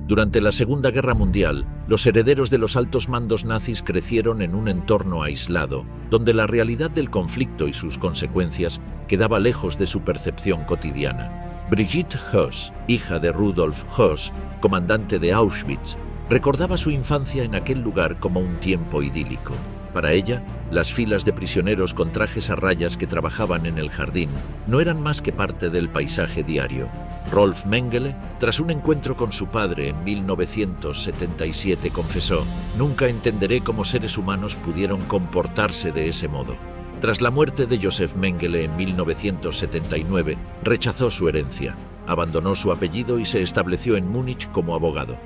Durante la Segunda Guerra Mundial, los herederos de los altos mandos nazis crecieron en un entorno aislado, donde la realidad del conflicto y sus consecuencias quedaba lejos de su percepción cotidiana. Brigitte Höss, hija de Rudolf Höss, comandante de Auschwitz, recordaba su infancia en aquel lugar como un tiempo idílico. Para ella, las filas de prisioneros con trajes a rayas que trabajaban en el jardín no eran más que parte del paisaje diario. Rolf Mengele, tras un encuentro con su padre en 1977, confesó: «Nunca entenderé cómo seres humanos pudieron comportarse de ese modo». Tras la muerte de Josef Mengele en 1979, rechazó su herencia, abandonó su apellido y se estableció en Múnich como abogado.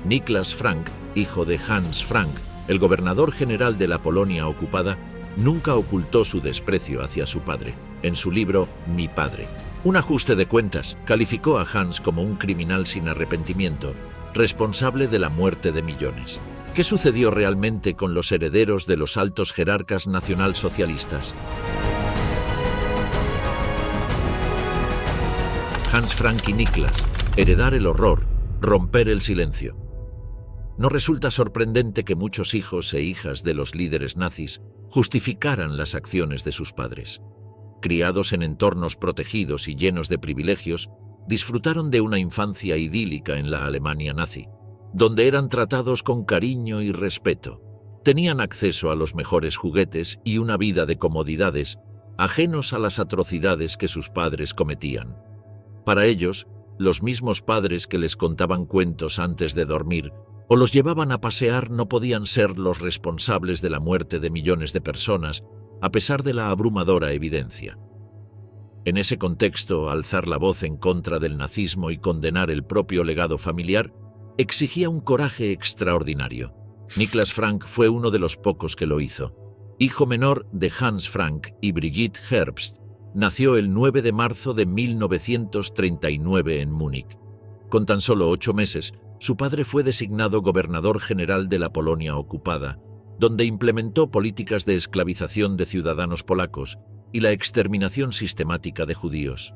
Niklas Frank, hijo de Hans Frank, el gobernador general de la Polonia ocupada, nunca ocultó su desprecio hacia su padre. En su libro Mi padre, un ajuste de cuentas, calificó a Hans como un criminal sin arrepentimiento, responsable de la muerte de millones. ¿Qué sucedió realmente con los herederos de los altos jerarcas nacionalsocialistas? Hans Frank y Niklas: heredar el horror, romper el silencio. No resulta sorprendente que muchos hijos e hijas de los líderes nazis justificaran las acciones de sus padres. Criados en entornos protegidos y llenos de privilegios, disfrutaron de una infancia idílica en la Alemania nazi, donde eran tratados con cariño y respeto. Tenían acceso a los mejores juguetes y una vida de comodidades, ajenos a las atrocidades que sus padres cometían. Para ellos, los mismos padres que les contaban cuentos antes de dormir o los llevaban a pasear no podían ser los responsables de la muerte de millones de personas, a pesar de la abrumadora evidencia. En ese contexto, alzar la voz en contra del nazismo y condenar el propio legado familiar exigía un coraje extraordinario. Niklas Frank fue uno de los pocos que lo hizo. Hijo menor de Hans Frank y Brigitte Herbst, nació el 9 de marzo de 1939 en Múnich. Con tan solo 8 meses, su padre fue designado gobernador general de la Polonia ocupada, donde implementó políticas de esclavización de ciudadanos polacos y la exterminación sistemática de judíos.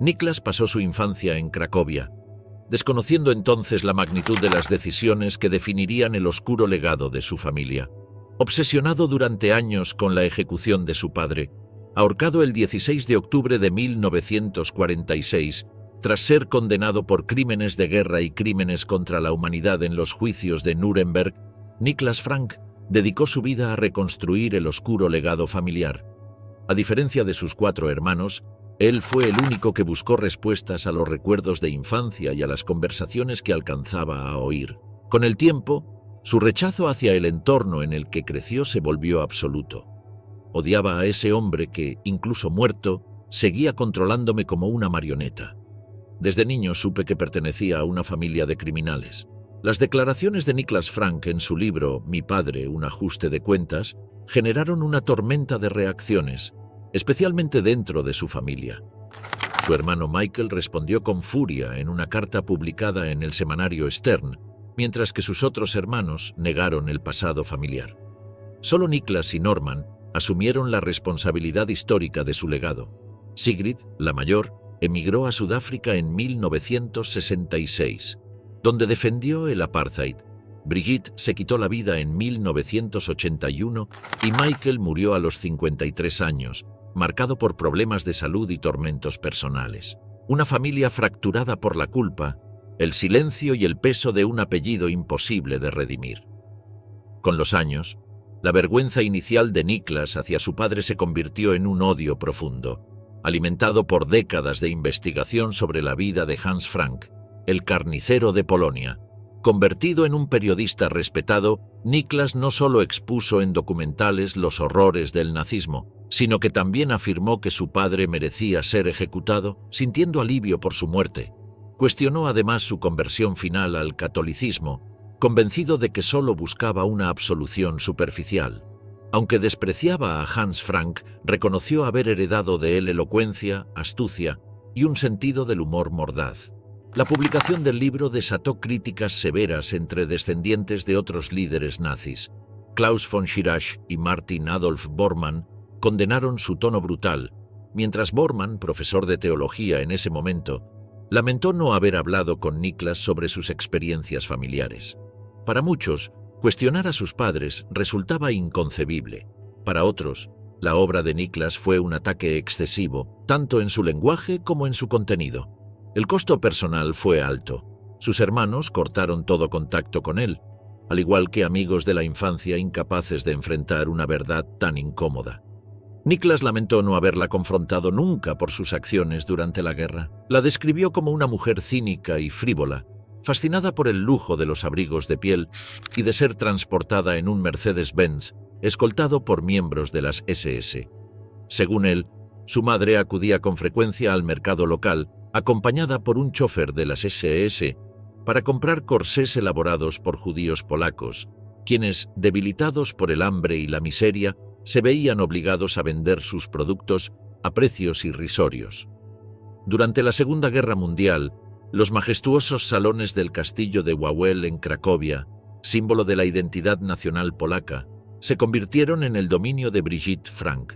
Niklas pasó su infancia en Cracovia, desconociendo entonces la magnitud de las decisiones que definirían el oscuro legado de su familia. Obsesionado durante años con la ejecución de su padre, ahorcado el 16 de octubre de 1946, tras ser condenado por crímenes de guerra y crímenes contra la humanidad en los juicios de Nuremberg, Niklas Frank dedicó su vida a reconstruir el oscuro legado familiar. A diferencia de sus 4 hermanos, él fue el único que buscó respuestas a los recuerdos de infancia y a las conversaciones que alcanzaba a oír. Con el tiempo, su rechazo hacia el entorno en el que creció se volvió absoluto. Odiaba a ese hombre que, incluso muerto, seguía controlándome como una marioneta. Desde niño supe que pertenecía a una familia de criminales. Las declaraciones de Niklas Frank en su libro Mi padre, un ajuste de cuentas, generaron una tormenta de reacciones, especialmente dentro de su familia. Su hermano Michael respondió con furia en una carta publicada en el semanario Stern, mientras que sus otros hermanos negaron el pasado familiar. Solo Niklas y Norman asumieron la responsabilidad histórica de su legado. Sigrid, la mayor, emigró a Sudáfrica en 1966, donde defendió el apartheid. Brigitte se quitó la vida en 1981 y Michael murió a los 53 años, marcado por problemas de salud y tormentos personales. Una familia fracturada por la culpa, el silencio y el peso de un apellido imposible de redimir. Con los años, la vergüenza inicial de Niklas hacia su padre se convirtió en un odio profundo, alimentado por décadas de investigación sobre la vida de Hans Frank, el carnicero de Polonia. Convertido en un periodista respetado, Niklas no solo expuso en documentales los horrores del nazismo, sino que también afirmó que su padre merecía ser ejecutado, sintiendo alivio por su muerte. Cuestionó además su conversión final al catolicismo, convencido de que solo buscaba una absolución superficial. Aunque despreciaba a Hans Frank, reconoció haber heredado de él elocuencia, astucia y un sentido del humor mordaz. La publicación del libro desató críticas severas entre descendientes de otros líderes nazis. Klaus von Schirach y Martin Adolf Bormann condenaron su tono brutal, mientras Bormann, profesor de teología en ese momento, Lamentó no haber hablado con Niklas sobre sus experiencias familiares. Para muchos, cuestionar a sus padres resultaba inconcebible. Para otros, la obra de Niklas fue un ataque excesivo, tanto en su lenguaje como en su contenido. El costo personal fue alto. Sus hermanos cortaron todo contacto con él, al igual que amigos de la infancia incapaces de enfrentar una verdad tan incómoda. Niklas lamentó no haberla confrontado nunca por sus acciones durante la guerra. La describió como una mujer cínica y frívola, fascinada por el lujo de los abrigos de piel y de ser transportada en un Mercedes-Benz, escoltado por miembros de las SS. Según él, su madre acudía con frecuencia al mercado local, acompañada por un chofer de las SS, para comprar corsés elaborados por judíos polacos, quienes, debilitados por el hambre y la miseria, se veían obligados a vender sus productos a precios irrisorios. Durante la Segunda Guerra Mundial, los majestuosos salones del castillo de Wawel en Cracovia, símbolo de la identidad nacional polaca, se convirtieron en el dominio de Brigitte Frank.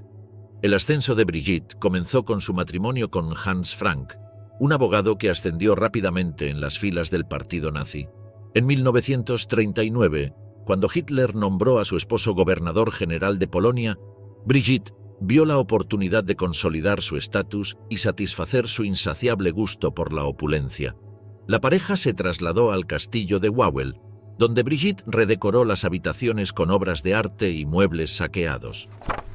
El ascenso de Brigitte comenzó con su matrimonio con Hans Frank, un abogado que ascendió rápidamente en las filas del partido nazi. En 1939, cuando Hitler nombró a su esposo gobernador general de Polonia, Brigitte vio la oportunidad de consolidar su estatus y satisfacer su insaciable gusto por la opulencia. La pareja se trasladó al castillo de Wawel, donde Brigitte redecoró las habitaciones con obras de arte y muebles saqueados.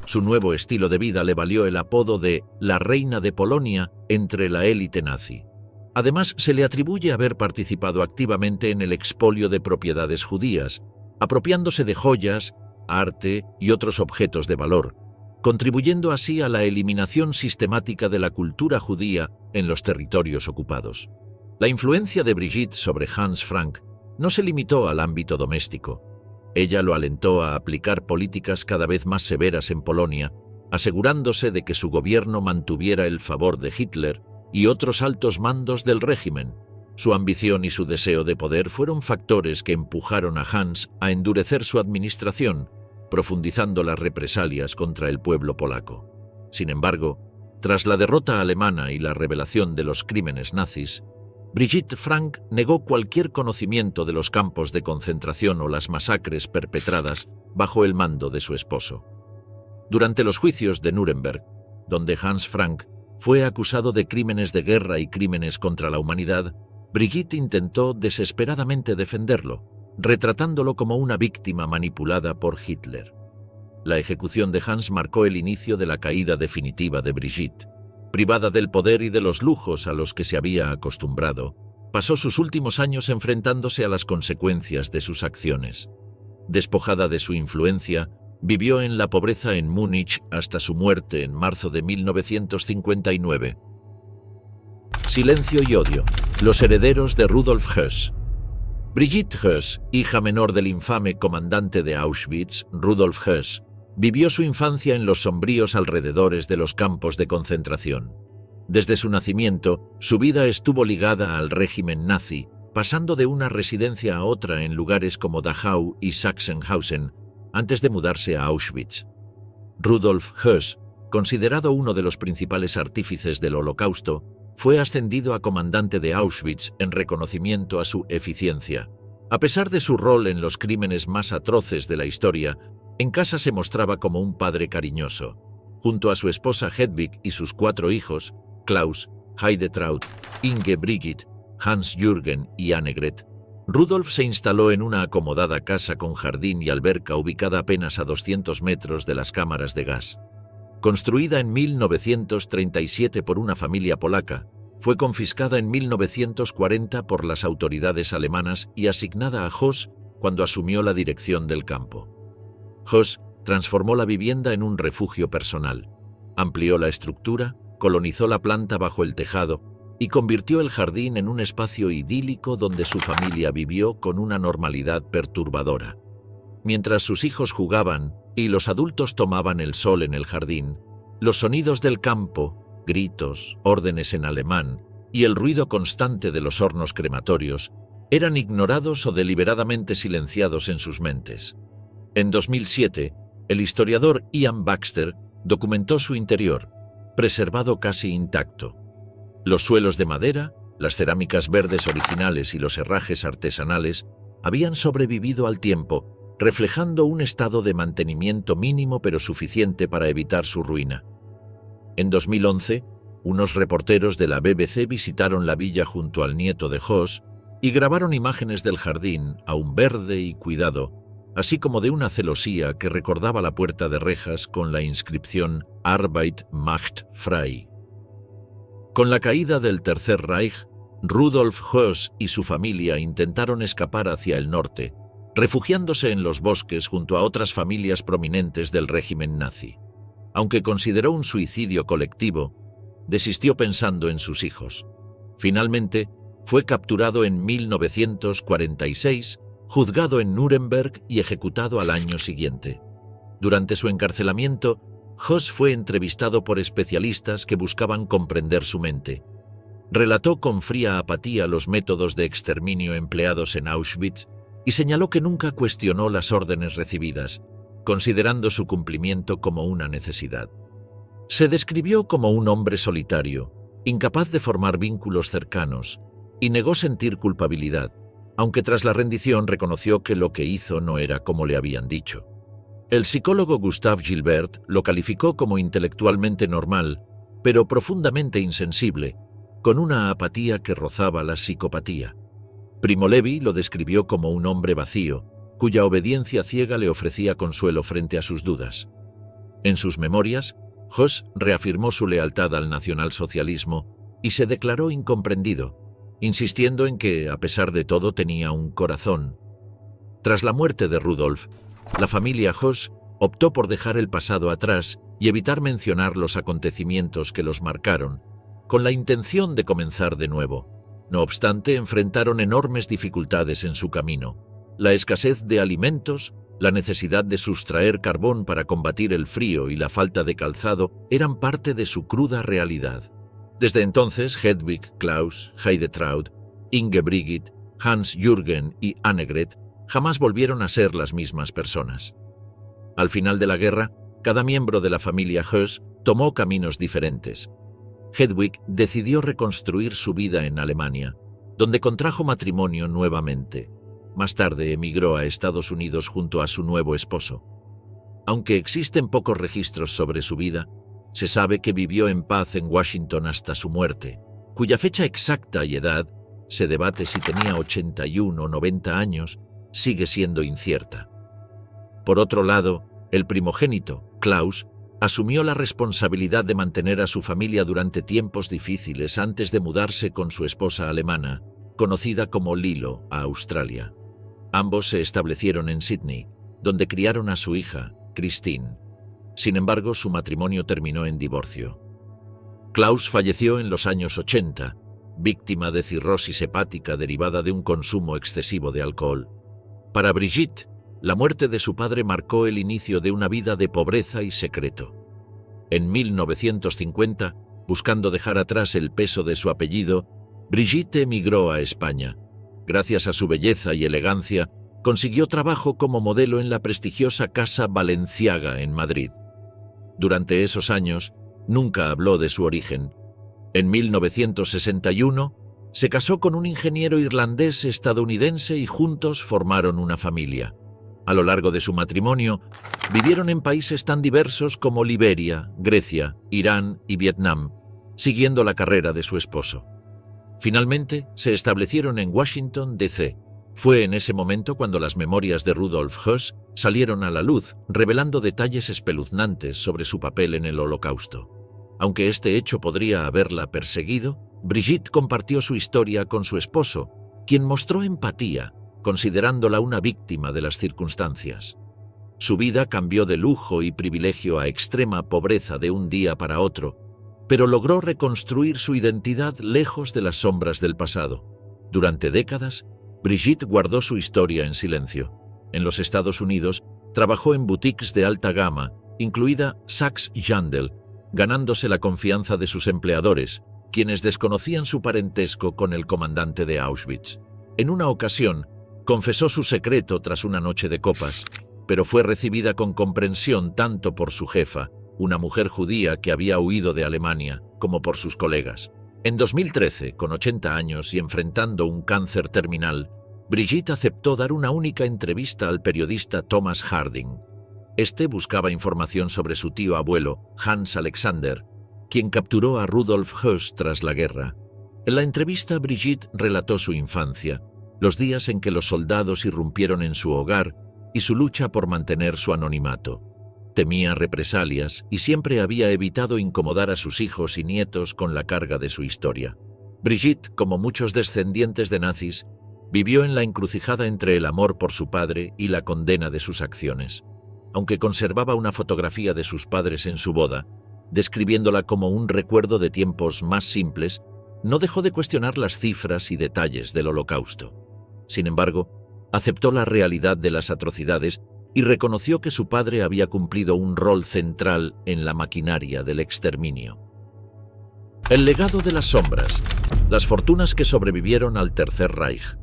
Su nuevo estilo de vida le valió el apodo de «la reina de Polonia» entre la élite nazi. Además, se le atribuye haber participado activamente en el expolio de propiedades judías, apropiándose de joyas, arte y otros objetos de valor, contribuyendo así a la eliminación sistemática de la cultura judía en los territorios ocupados. La influencia de Brigitte sobre Hans Frank no se limitó al ámbito doméstico. Ella lo alentó a aplicar políticas cada vez más severas en Polonia, asegurándose de que su gobierno mantuviera el favor de Hitler y otros altos mandos del régimen. Su ambición y su deseo de poder fueron factores que empujaron a Hans a endurecer su administración, profundizando las represalias contra el pueblo polaco. Sin embargo, tras la derrota alemana y la revelación de los crímenes nazis, Brigitte Frank negó cualquier conocimiento de los campos de concentración o las masacres perpetradas bajo el mando de su esposo. Durante los juicios de Nuremberg, donde Hans Frank fue acusado de crímenes de guerra y crímenes contra la humanidad, Brigitte intentó desesperadamente defenderlo, retratándolo como una víctima manipulada por Hitler. La ejecución de Hans marcó el inicio de la caída definitiva de Brigitte. Privada del poder y de los lujos a los que se había acostumbrado, pasó sus últimos años enfrentándose a las consecuencias de sus acciones. Despojada de su influencia, vivió en la pobreza en Múnich hasta su muerte en marzo de 1959. Silencio y odio. Los herederos de Rudolf Höss. Brigitte Höss, hija menor del infame comandante de Auschwitz, Rudolf Höss, vivió su infancia en los sombríos alrededores de los campos de concentración. Desde su nacimiento, su vida estuvo ligada al régimen nazi, pasando de una residencia a otra en lugares como Dachau y Sachsenhausen, antes de mudarse a Auschwitz. Rudolf Höss, considerado uno de los principales artífices del Holocausto, fue ascendido a comandante de Auschwitz en reconocimiento a su eficiencia. A pesar de su rol en los crímenes más atroces de la historia, en casa se mostraba como un padre cariñoso. Junto a su esposa Hedwig y sus 4 hijos, Klaus, Heidetraud, Inge Brigitte, Hans-Jürgen y Annegret, Rudolf se instaló en una acomodada casa con jardín y alberca ubicada apenas a 200 metros de las cámaras de gas. Construida en 1937 por una familia polaca, fue confiscada en 1940 por las autoridades alemanas y asignada a Höss cuando asumió la dirección del campo. Höss transformó la vivienda en un refugio personal, amplió la estructura, colonizó la planta bajo el tejado y convirtió el jardín en un espacio idílico donde su familia vivió con una normalidad perturbadora. Mientras sus hijos jugaban y los adultos tomaban el sol en el jardín, los sonidos del campo, gritos, órdenes en alemán y el ruido constante de los hornos crematorios eran ignorados o deliberadamente silenciados en sus mentes. En 2007, el historiador Ian Baxter documentó su interior, preservado casi intacto. Los suelos de madera, Las cerámicas verdes originales y los herrajes artesanales habían sobrevivido al tiempo, reflejando un estado de mantenimiento mínimo pero suficiente para evitar su ruina. En 2011, unos reporteros de la BBC visitaron la villa junto al nieto de Hoss y grabaron imágenes del jardín, aún verde y cuidado, así como de una celosía que recordaba la puerta de rejas con la inscripción Arbeit macht frei. Con la caída del Tercer Reich, Rudolf Höss y su familia intentaron escapar hacia el norte, refugiándose en los bosques junto a otras familias prominentes del régimen nazi. Aunque consideró un suicidio colectivo, desistió pensando en sus hijos. Finalmente, fue capturado en 1946, juzgado en Nuremberg y ejecutado al año siguiente. Durante su encarcelamiento, Höss fue entrevistado por especialistas que buscaban comprender su mente. Relató con fría apatía los métodos de exterminio empleados en Auschwitz y señaló que nunca cuestionó las órdenes recibidas, considerando su cumplimiento como una necesidad. Se describió como un hombre solitario, incapaz de formar vínculos cercanos, y negó sentir culpabilidad, aunque tras la rendición reconoció que lo que hizo no era como le habían dicho. El psicólogo Gustav Gilbert lo calificó como intelectualmente normal, pero profundamente insensible, con una apatía que rozaba la psicopatía. Primo Levi lo describió como un hombre vacío, cuya obediencia ciega le ofrecía consuelo frente a sus dudas. En sus memorias, Höss reafirmó su lealtad al nacionalsocialismo y se declaró incomprendido, insistiendo en que, a pesar de todo, tenía un corazón. Tras la muerte de Rudolf, la familia Höss optó por dejar el pasado atrás y evitar mencionar los acontecimientos que los marcaron, con la intención de comenzar de nuevo. No obstante, enfrentaron enormes dificultades en su camino. La escasez de alimentos, la necesidad de sustraer carbón para combatir el frío y la falta de calzado eran parte de su cruda realidad. Desde entonces, Hedwig, Klaus, Heidetraud, Inge Brigitte, Hans Jürgen y Annegret jamás volvieron a ser las mismas personas. Al final de la guerra, cada miembro de la familia Höss tomó caminos diferentes. Hedwig decidió reconstruir su vida en Alemania, donde contrajo matrimonio nuevamente. Más tarde emigró a Estados Unidos junto a su nuevo esposo. Aunque existen pocos registros sobre su vida, se sabe que vivió en paz en Washington hasta su muerte, cuya fecha exacta y edad, se debate si tenía 81 o 90 años, sigue siendo incierta. Por otro lado, el primogénito, Klaus, asumió la responsabilidad de mantener a su familia durante tiempos difíciles antes de mudarse con su esposa alemana, conocida como Lilo, a Australia. Ambos se establecieron en Sydney, donde criaron a su hija, Christine. Sin embargo, su matrimonio terminó en divorcio. Klaus falleció en los años 80, víctima de cirrosis hepática derivada de un consumo excesivo de alcohol. Para Brigitte, la muerte de su padre marcó el inicio de una vida de pobreza y secreto. En 1950, buscando dejar atrás el peso de su apellido, Brigitte emigró a España. Gracias a su belleza y elegancia, consiguió trabajo como modelo en la prestigiosa Casa Balenciaga en Madrid. Durante esos años, nunca habló de su origen. En 1961, se casó con un ingeniero irlandés estadounidense y juntos formaron una familia. A lo largo de su matrimonio, vivieron en países tan diversos como Liberia, Grecia, Irán y Vietnam, siguiendo la carrera de su esposo. Finalmente, se establecieron en Washington, D.C. Fue en ese momento cuando las memorias de Rudolf Höss salieron a la luz, revelando detalles espeluznantes sobre su papel en el Holocausto. Aunque este hecho podría haberla perseguido, Brigitte compartió su historia con su esposo, quien mostró empatía, considerándola una víctima de las circunstancias. Su vida cambió de lujo y privilegio a extrema pobreza de un día para otro, pero logró reconstruir su identidad lejos de las sombras del pasado. Durante décadas, Brigitte guardó su historia en silencio. En los Estados Unidos, trabajó en boutiques de alta gama, incluida Saks Jandel, ganándose la confianza de sus empleadores, quienes desconocían su parentesco con el comandante de Auschwitz. En una ocasión, confesó su secreto tras una noche de copas, pero fue recibida con comprensión tanto por su jefa, una mujer judía que había huido de Alemania, como por sus colegas. En 2013, con 80 años y enfrentando un cáncer terminal, Brigitte aceptó dar una única entrevista al periodista Thomas Harding. Este buscaba información sobre su tío abuelo, Hans Alexander, quien capturó a Rudolf Höss tras la guerra. En la entrevista, Brigitte relató su infancia, los días en que los soldados irrumpieron en su hogar y su lucha por mantener su anonimato. Temía represalias y siempre había evitado incomodar a sus hijos y nietos con la carga de su historia. Brigitte, como muchos descendientes de nazis, vivió en la encrucijada entre el amor por su padre y la condena de sus acciones. Aunque conservaba una fotografía de sus padres en su boda, describiéndola como un recuerdo de tiempos más simples, no dejó de cuestionar las cifras y detalles del Holocausto. Sin embargo, aceptó la realidad de las atrocidades y reconoció que su padre había cumplido un rol central en la maquinaria del exterminio. El legado de las sombras, las fortunas que sobrevivieron al Tercer Reich.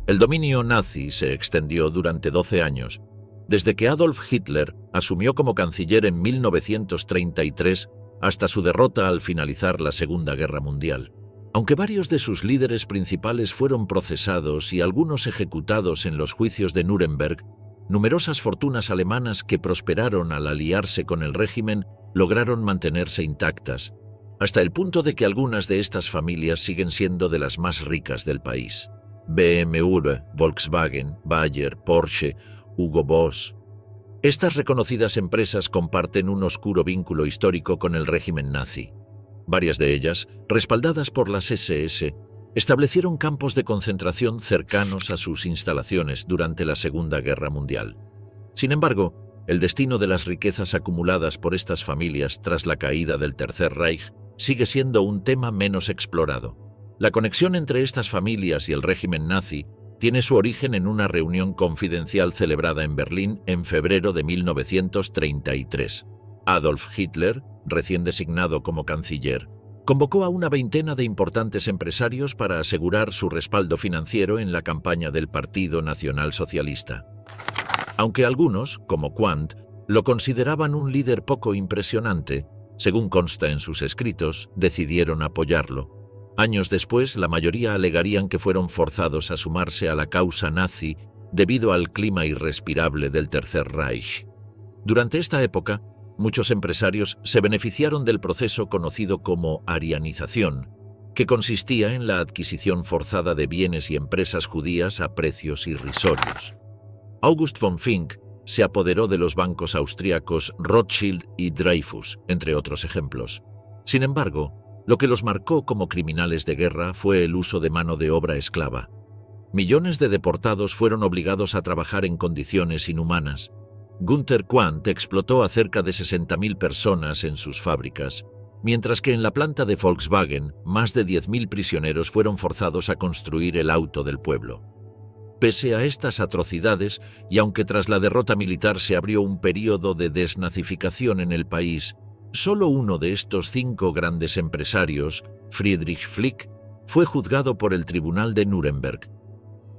El dominio nazi se extendió durante 12 años, desde que Adolf Hitler asumió como canciller en 1933 hasta su derrota al finalizar la Segunda Guerra Mundial. Aunque varios de sus líderes principales fueron procesados y algunos ejecutados en los juicios de Nuremberg, numerosas fortunas alemanas que prosperaron al aliarse con el régimen lograron mantenerse intactas, hasta el punto de que algunas de estas familias siguen siendo de las más ricas del país. BMW, Volkswagen, Bayer, Porsche, Hugo Boss. Estas reconocidas empresas comparten un oscuro vínculo histórico con el régimen nazi. Varias de ellas, respaldadas por las SS, establecieron campos de concentración cercanos a sus instalaciones durante la Segunda Guerra Mundial. Sin embargo, el destino de las riquezas acumuladas por estas familias tras la caída del Tercer Reich sigue siendo un tema menos explorado. La conexión entre estas familias y el régimen nazi tiene su origen en una reunión confidencial celebrada en Berlín en febrero de 1933. Adolf Hitler, recién designado como canciller, convocó a una veintena de importantes empresarios para asegurar su respaldo financiero en la campaña del Partido Nacional Socialista. Aunque algunos, como Quandt, lo consideraban un líder poco impresionante, según consta en sus escritos, decidieron apoyarlo. Años después, la mayoría alegarían que fueron forzados a sumarse a la causa nazi debido al clima irrespirable del Tercer Reich. Durante esta época, muchos empresarios se beneficiaron del proceso conocido como arianización, que consistía en la adquisición forzada de bienes y empresas judías a precios irrisorios. August von Fink se apoderó de los bancos austríacos Rothschild y Dreyfus, entre otros ejemplos. Sin embargo, lo que los marcó como criminales de guerra fue el uso de mano de obra esclava. Millones de deportados fueron obligados a trabajar en condiciones inhumanas. Günther Quandt explotó a cerca de 60.000 personas en sus fábricas, mientras que en la planta de Volkswagen más de 10.000 prisioneros fueron forzados a construir el auto del pueblo. Pese a estas atrocidades, y aunque tras la derrota militar se abrió un período de desnazificación en el país, solo uno de estos 5 grandes empresarios, Friedrich Flick, fue juzgado por el Tribunal de Nuremberg.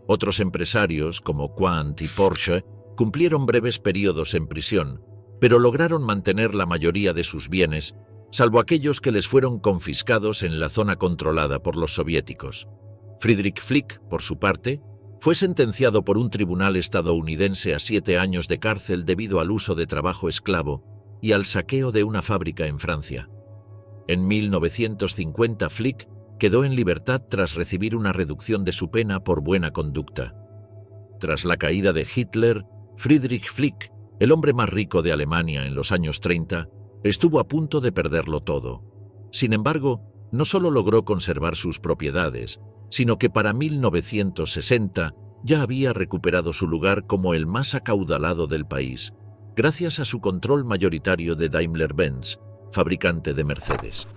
Otros empresarios, como Quandt y Porsche, cumplieron breves periodos en prisión, pero lograron mantener la mayoría de sus bienes, salvo aquellos que les fueron confiscados en la zona controlada por los soviéticos. Friedrich Flick, por su parte, fue sentenciado por un tribunal estadounidense a 7 años de cárcel debido al uso de trabajo esclavo y al saqueo de una fábrica en Francia. En 1950, Flick quedó en libertad tras recibir una reducción de su pena por buena conducta. Tras la caída de Hitler, Friedrich Flick, el hombre más rico de Alemania en los años 30, estuvo a punto de perderlo todo. Sin embargo, no solo logró conservar sus propiedades, sino que para 1960 ya había recuperado su lugar como el más acaudalado del país, gracias a su control mayoritario de Daimler-Benz, fabricante de Mercedes.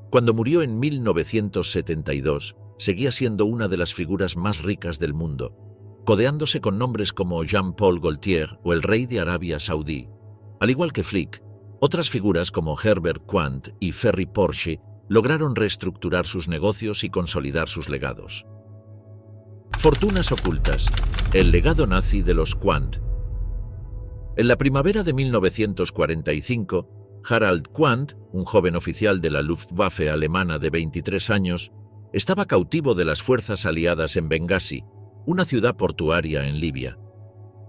Cuando murió en 1972, seguía siendo una de las figuras más ricas del mundo, codeándose con nombres como Jean-Paul Gaultier o el rey de Arabia Saudí. Al igual que Flick, otras figuras como Herbert Quandt y Ferry Porsche lograron reestructurar sus negocios y consolidar sus legados. Fortunas ocultas. El legado nazi de los Quandt. En la primavera de 1945, Harald Quandt, un joven oficial de la Luftwaffe alemana de 23 años, estaba cautivo de las fuerzas aliadas en Bengasi, una ciudad portuaria en Libia.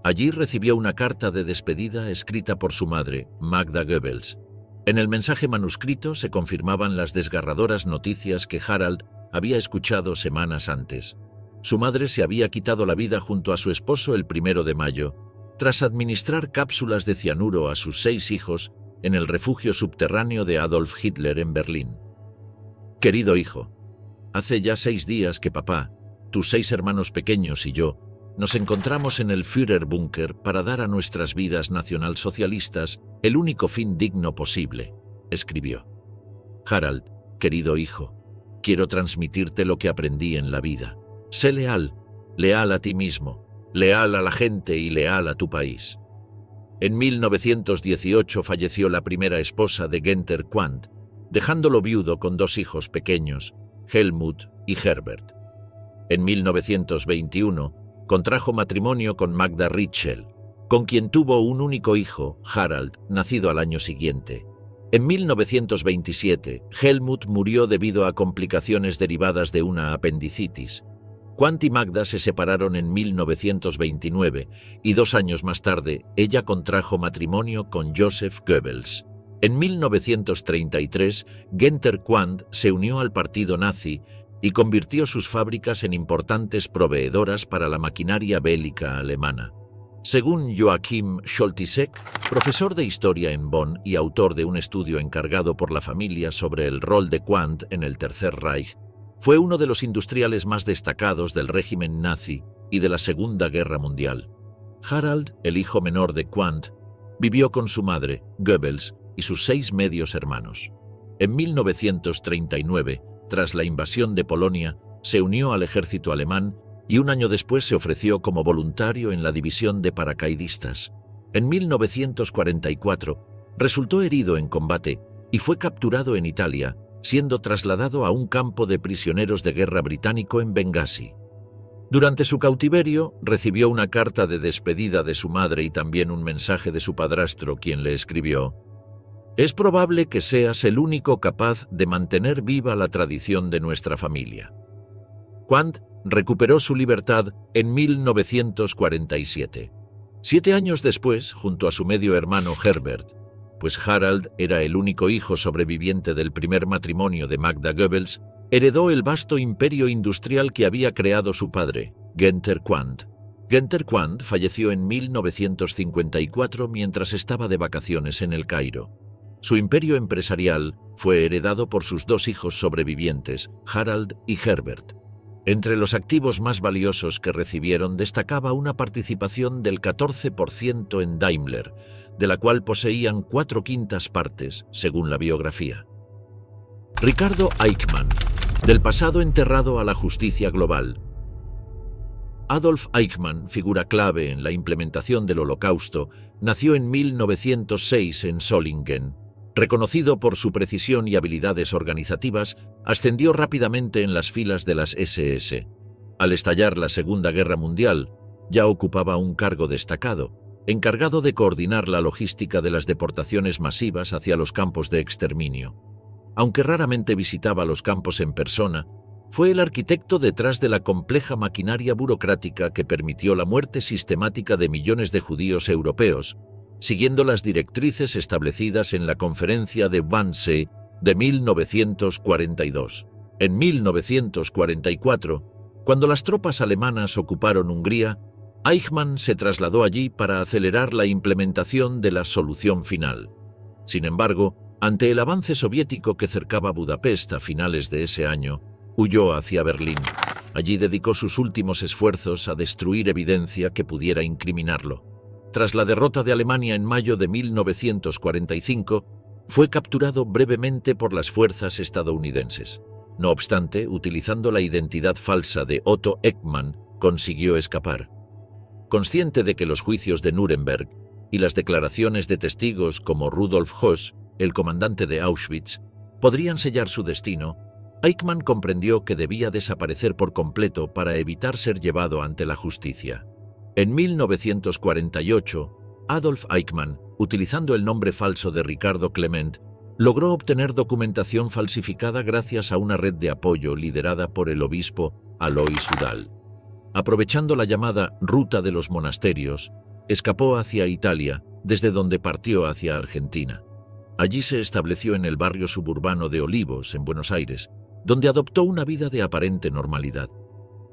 Allí recibió una carta de despedida escrita por su madre, Magda Goebbels. En el mensaje manuscrito se confirmaban las desgarradoras noticias que Harald había escuchado semanas antes. Su madre se había quitado la vida junto a su esposo el 1 de mayo, tras administrar cápsulas de cianuro a sus 6 hijos en el refugio subterráneo de Adolf Hitler en Berlín. Querido hijo, hace ya 6 días que papá, tus 6 hermanos pequeños y yo nos encontramos en el Führerbunker para dar a nuestras vidas nacionalsocialistas el único fin digno posible, escribió. Harald, querido hijo, quiero transmitirte lo que aprendí en la vida. Sé leal, leal a ti mismo, leal a la gente y leal a tu país. En 1918 falleció la primera esposa de Günther Quandt, dejándolo viudo con 2 hijos pequeños, Helmut y Herbert. En 1921 contrajo matrimonio con Magda Ritschl, con quien tuvo un único hijo, Harald, nacido al año siguiente. En 1927, Helmut murió debido a complicaciones derivadas de una apendicitis. Quandt y Magda se separaron en 1929 y 2 años más tarde ella contrajo matrimonio con Joseph Goebbels. En 1933, Günther Quandt se unió al partido nazi y convirtió sus fábricas en importantes proveedoras para la maquinaria bélica alemana. Según Joachim Scholtisek, profesor de historia en Bonn y autor de un estudio encargado por la familia sobre el rol de Quandt en el Tercer Reich, fue uno de los industriales más destacados del régimen nazi y de la Segunda Guerra Mundial. Harald, el hijo menor de Quandt, vivió con su madre, Goebbels, y sus 6 medios hermanos. En 1939, tras la invasión de Polonia, se unió al ejército alemán y un año después se ofreció como voluntario en la división de paracaidistas. En 1944, resultó herido en combate y fue capturado en Italia, siendo trasladado a un campo de prisioneros de guerra británico en Bengasi. Durante su cautiverio, recibió una carta de despedida de su madre y también un mensaje de su padrastro, quien le escribió: «Es probable que seas el único capaz de mantener viva la tradición de nuestra familia». Quandt recuperó su libertad en 1947. 7 años después, junto a su medio hermano Herbert, pues Harald era el único hijo sobreviviente del primer matrimonio de Magda Goebbels, heredó el vasto imperio industrial que había creado su padre, Günther Quandt. Günther Quandt falleció en 1954 mientras estaba de vacaciones en El Cairo. Su imperio empresarial fue heredado por sus 2 hijos sobrevivientes, Harald y Herbert. Entre los activos más valiosos que recibieron destacaba una participación del 14% en Daimler, de la cual poseían 4/5 partes, según la biografía. Ricardo Eichmann, del pasado enterrado a la justicia global. Adolf Eichmann, figura clave en la implementación del Holocausto, nació en 1906 en Solingen. Reconocido por su precisión y habilidades organizativas, ascendió rápidamente en las filas de las SS. Al estallar la Segunda Guerra Mundial, ya ocupaba un cargo destacado, encargado de coordinar la logística de las deportaciones masivas hacia los campos de exterminio. Aunque raramente visitaba los campos en persona, fue el arquitecto detrás de la compleja maquinaria burocrática que permitió la muerte sistemática de millones de judíos europeos, siguiendo las directrices establecidas en la Conferencia de Wannsee de 1942. En 1944, cuando las tropas alemanas ocuparon Hungría, Eichmann se trasladó allí para acelerar la implementación de la solución final. Sin embargo, ante el avance soviético que cercaba Budapest a finales de ese año, huyó hacia Berlín. Allí dedicó sus últimos esfuerzos a destruir evidencia que pudiera incriminarlo. Tras la derrota de Alemania en mayo de 1945, fue capturado brevemente por las fuerzas estadounidenses. No obstante, utilizando la identidad falsa de Otto Eckmann, consiguió escapar. Consciente de que los juicios de Nuremberg y las declaraciones de testigos como Rudolf Höss, el comandante de Auschwitz, podrían sellar su destino, Eichmann comprendió que debía desaparecer por completo para evitar ser llevado ante la justicia. En 1948, Adolf Eichmann utilizando el nombre falso de Ricardo Clement, logró obtener documentación falsificada gracias a una red de apoyo liderada por el obispo Alois Udall. Aprovechando la llamada Ruta de los Monasterios, escapó hacia Italia, desde donde partió hacia Argentina. Allí se estableció en el barrio suburbano de Olivos, en Buenos Aires, donde adoptó una vida de aparente normalidad.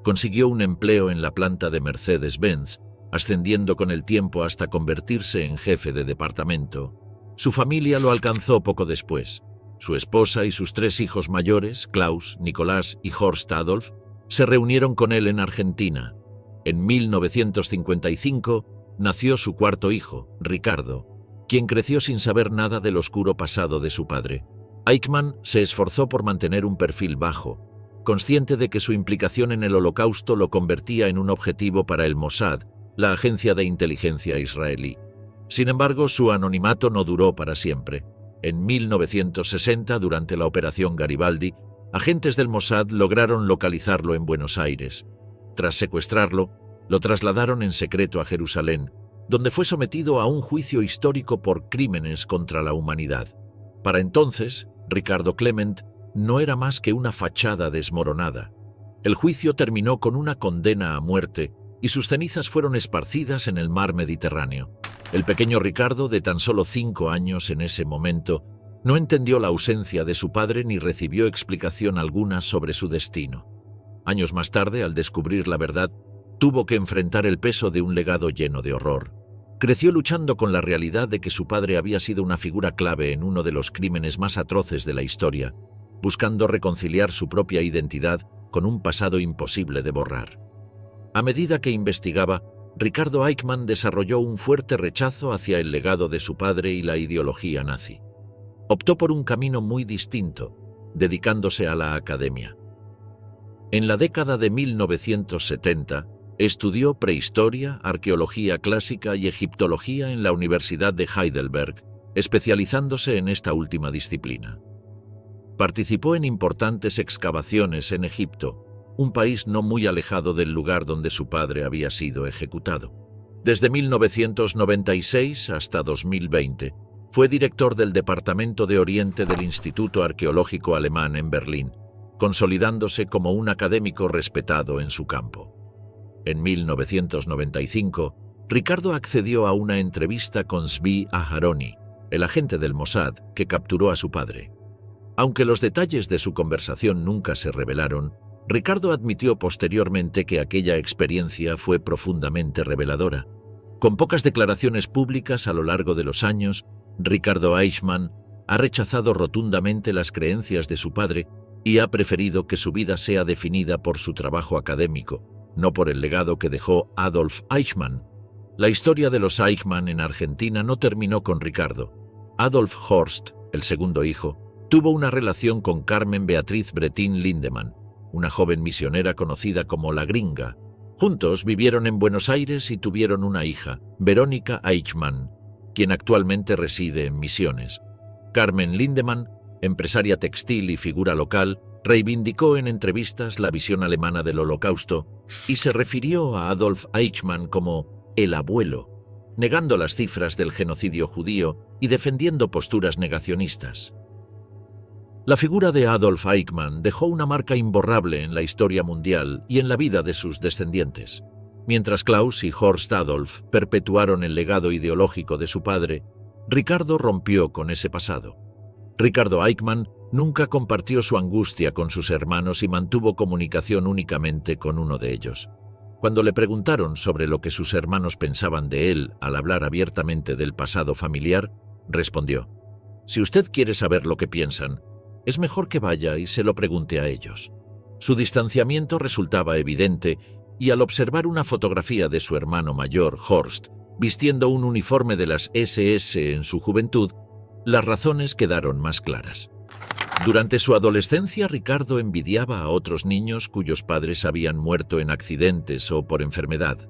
Consiguió un empleo en la planta de Mercedes-Benz, ascendiendo con el tiempo hasta convertirse en jefe de departamento. Su familia lo alcanzó poco después. Su esposa y sus 3 hijos mayores, Klaus, Nicolás y Horst Adolf, se reunieron con él en Argentina. En 1955 nació su 4.º hijo, Ricardo, quien creció sin saber nada del oscuro pasado de su padre. Eichmann se esforzó por mantener un perfil bajo, consciente de que su implicación en el Holocausto lo convertía en un objetivo para el Mossad, la agencia de inteligencia israelí. Sin embargo, su anonimato no duró para siempre. En 1960, durante la Operación Garibaldi, agentes del Mossad lograron localizarlo en Buenos Aires. Tras secuestrarlo, lo trasladaron en secreto a Jerusalén, donde fue sometido a un juicio histórico por crímenes contra la humanidad. Para entonces, Ricardo Clement no era más que una fachada desmoronada. El juicio terminó con una condena a muerte y sus cenizas fueron esparcidas en el mar Mediterráneo. El pequeño Ricardo, de tan solo 5 años en ese momento, no entendió la ausencia de su padre ni recibió explicación alguna sobre su destino. Años más tarde, al descubrir la verdad, tuvo que enfrentar el peso de un legado lleno de horror. Creció luchando con la realidad de que su padre había sido una figura clave en uno de los crímenes más atroces de la historia, buscando reconciliar su propia identidad con un pasado imposible de borrar. A medida que investigaba, Ricardo Eichmann desarrolló un fuerte rechazo hacia el legado de su padre y la ideología nazi. Optó por un camino muy distinto, dedicándose a la academia. En la década de 1970, estudió prehistoria, arqueología clásica y egiptología en la Universidad de Heidelberg, especializándose en esta última disciplina. Participó en importantes excavaciones en Egipto, un país no muy alejado del lugar donde su padre había sido ejecutado. Desde 1996 hasta 2020, fue director del Departamento de Oriente del Instituto Arqueológico Alemán en Berlín, consolidándose como un académico respetado en su campo. En 1995, Ricardo accedió a una entrevista con Zvi Aharoni, el agente del Mossad que capturó a su padre. Aunque los detalles de su conversación nunca se revelaron, Ricardo admitió posteriormente que aquella experiencia fue profundamente reveladora. Con pocas declaraciones públicas a lo largo de los años, Ricardo Eichmann ha rechazado rotundamente las creencias de su padre y ha preferido que su vida sea definida por su trabajo académico, no por el legado que dejó Adolf Eichmann. La historia de los Eichmann en Argentina no terminó con Ricardo. Adolf Horst, el segundo hijo, tuvo una relación con Carmen Beatriz Bretín Lindemann, una joven misionera conocida como La Gringa. Juntos vivieron en Buenos Aires y tuvieron una hija, Verónica Eichmann, quien actualmente reside en Misiones. Carmen Lindemann, empresaria textil y figura local, reivindicó en entrevistas la visión alemana del Holocausto y se refirió a Adolf Eichmann como el abuelo, negando las cifras del genocidio judío y defendiendo posturas negacionistas. La figura de Adolf Eichmann dejó una marca imborrable en la historia mundial y en la vida de sus descendientes. Mientras Klaus y Horst Adolf perpetuaron el legado ideológico de su padre, Ricardo rompió con ese pasado. Ricardo Eichmann nunca compartió su angustia con sus hermanos y mantuvo comunicación únicamente con uno de ellos. Cuando le preguntaron sobre lo que sus hermanos pensaban de él al hablar abiertamente del pasado familiar, respondió: «Si usted quiere saber lo que piensan, es mejor que vaya y se lo pregunte a ellos». Su distanciamiento resultaba evidente y al observar una fotografía de su hermano mayor, Horst, vistiendo un uniforme de las SS en su juventud, las razones quedaron más claras. Durante su adolescencia, Ricardo envidiaba a otros niños cuyos padres habían muerto en accidentes o por enfermedad.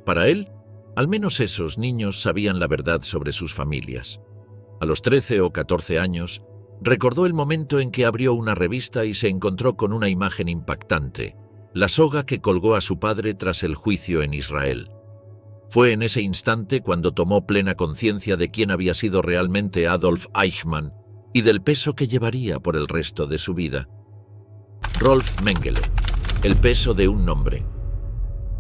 Para él, al menos esos niños sabían la verdad sobre sus familias. A los 13 o 14 años, recordó el momento en que abrió una revista y se encontró con una imagen impactante: la soga que colgó a su padre tras el juicio en Israel. Fue en ese instante cuando tomó plena conciencia de quién había sido realmente Adolf Eichmann y del peso que llevaría por el resto de su vida. Rolf Mengele, el peso de un nombre.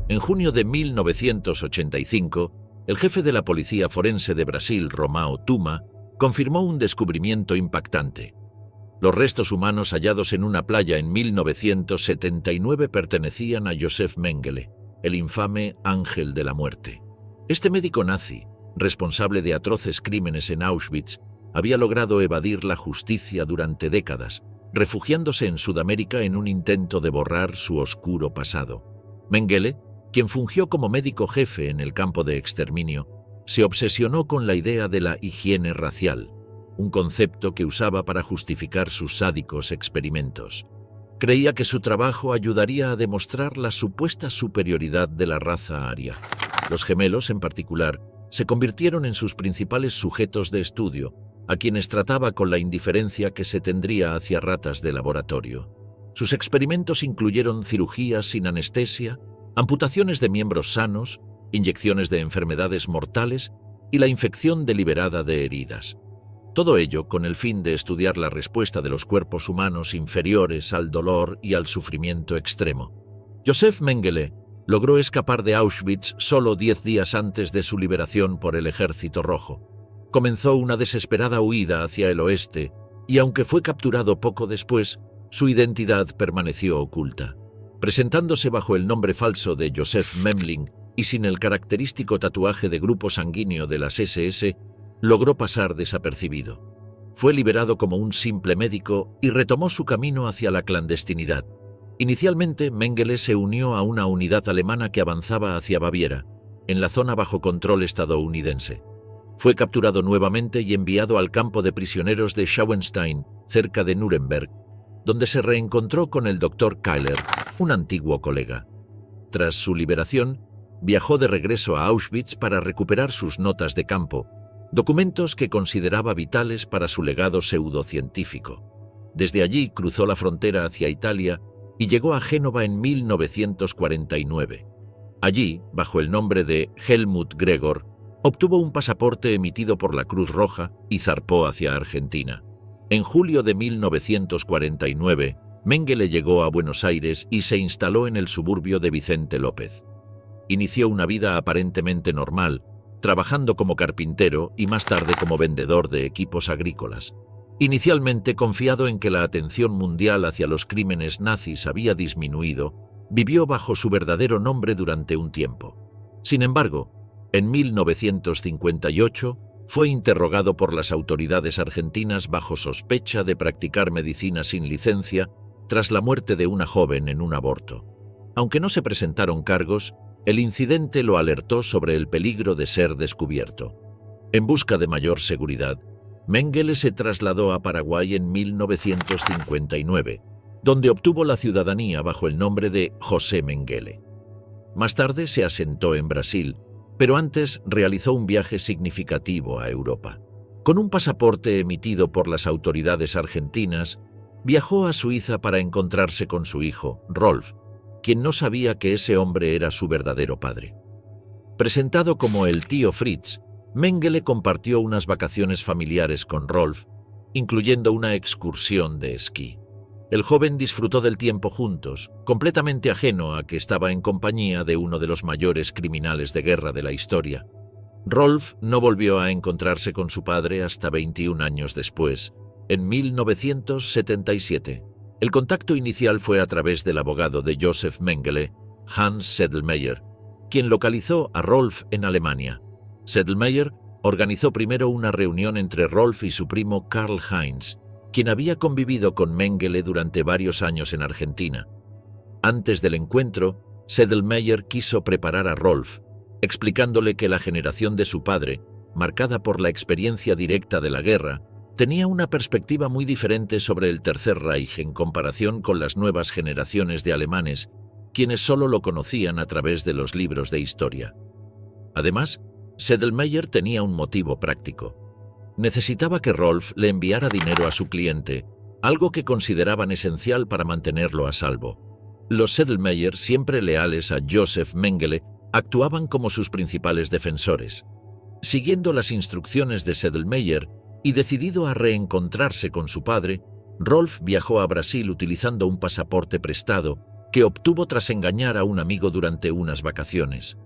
En junio de 1985, el jefe de la policía forense de Brasil, Romão Tuma, confirmó un descubrimiento impactante. Los restos humanos hallados en una playa en 1979 pertenecían a Josef Mengele, el infame Ángel de la Muerte. Este médico nazi, responsable de atroces crímenes en Auschwitz, había logrado evadir la justicia durante décadas, refugiándose en Sudamérica en un intento de borrar su oscuro pasado. Mengele, quien fungió como médico jefe en el campo de exterminio, se obsesionó con la idea de la higiene racial, un concepto que usaba para justificar sus sádicos experimentos. Creía que su trabajo ayudaría a demostrar la supuesta superioridad de la raza aria. Los gemelos, en particular, se convirtieron en sus principales sujetos de estudio, a quienes trataba con la indiferencia que se tendría hacia ratas de laboratorio. Sus experimentos incluyeron cirugías sin anestesia, amputaciones de miembros sanos, inyecciones de enfermedades mortales y la infección deliberada de heridas. Todo ello con el fin de estudiar la respuesta de los cuerpos humanos inferiores al dolor y al sufrimiento extremo. Josef Mengele logró escapar de Auschwitz solo 10 días antes de su liberación por el Ejército Rojo. Comenzó una desesperada huida hacia el oeste y, aunque fue capturado poco después, su identidad permaneció oculta. Presentándose bajo el nombre falso de Josef Memling y sin el característico tatuaje de grupo sanguíneo de las SS, logró pasar desapercibido. Fue liberado como un simple médico y retomó su camino hacia la clandestinidad. Inicialmente, Mengele se unió a una unidad alemana que avanzaba hacia Baviera, en la zona bajo control estadounidense. Fue capturado nuevamente y enviado al campo de prisioneros de Schauenstein, cerca de Nuremberg, donde se reencontró con el Dr. Keiler, un antiguo colega. Tras su liberación, viajó de regreso a Auschwitz para recuperar sus notas de campo, documentos que consideraba vitales para su legado pseudocientífico. Desde allí cruzó la frontera hacia Italia y llegó a Génova en 1949. Allí, bajo el nombre de Helmut Gregor, obtuvo un pasaporte emitido por la Cruz Roja y zarpó hacia Argentina. En julio de 1949, Mengele llegó a Buenos Aires y se instaló en el suburbio de Vicente López. Inició una vida aparentemente normal, trabajando como carpintero y más tarde como vendedor de equipos agrícolas. Inicialmente confiado en que la atención mundial hacia los crímenes nazis había disminuido, vivió bajo su verdadero nombre durante un tiempo. Sin embargo, en 1958 fue interrogado por las autoridades argentinas bajo sospecha de practicar medicina sin licencia tras la muerte de una joven en un aborto. Aunque no se presentaron cargos, el incidente lo alertó sobre el peligro de ser descubierto. En busca de mayor seguridad, Mengele se trasladó a Paraguay en 1959, donde obtuvo la ciudadanía bajo el nombre de José Mengele. Más tarde se asentó en Brasil, pero antes realizó un viaje significativo a Europa. Con un pasaporte emitido por las autoridades argentinas, viajó a Suiza para encontrarse con su hijo, Rolf, quien no sabía que ese hombre era su verdadero padre. Presentado como el tío Fritz, Mengele compartió unas vacaciones familiares con Rolf, incluyendo una excursión de esquí. El joven disfrutó del tiempo juntos, completamente ajeno a que estaba en compañía de uno de los mayores criminales de guerra de la historia. Rolf no volvió a encontrarse con su padre hasta 21 años después, en 1977. El contacto inicial fue a través del abogado de Josef Mengele, Hans Sedlmayr, quien localizó a Rolf en Alemania. Sedlmayr organizó primero una reunión entre Rolf y su primo Karl-Heinz, quien había convivido con Mengele durante varios años en Argentina. Antes del encuentro, Sedlmayr quiso preparar a Rolf, explicándole que la generación de su padre, marcada por la experiencia directa de la guerra, tenía una perspectiva muy diferente sobre el Tercer Reich en comparación con las nuevas generaciones de alemanes, quienes solo lo conocían a través de los libros de historia. Además, Sedlmayr tenía un motivo práctico. Necesitaba que Rolf le enviara dinero a su cliente, algo que consideraban esencial para mantenerlo a salvo. Los Sedlmayr, siempre leales a Josef Mengele, actuaban como sus principales defensores. Siguiendo las instrucciones de Sedlmayr y decidido a reencontrarse con su padre, Rolf viajó a Brasil utilizando un pasaporte prestado que obtuvo tras engañar a un amigo durante unas vacaciones.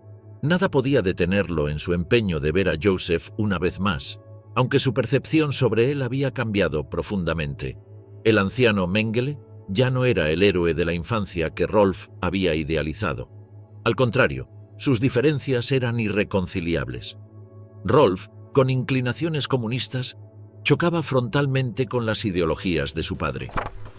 Nada podía detenerlo en su empeño de ver a Joseph una vez más, aunque su percepción sobre él había cambiado profundamente. El anciano Mengele ya no era el héroe de la infancia que Rolf había idealizado. Al contrario, sus diferencias eran irreconciliables. Rolf, con inclinaciones comunistas, chocaba frontalmente con las ideologías de su padre.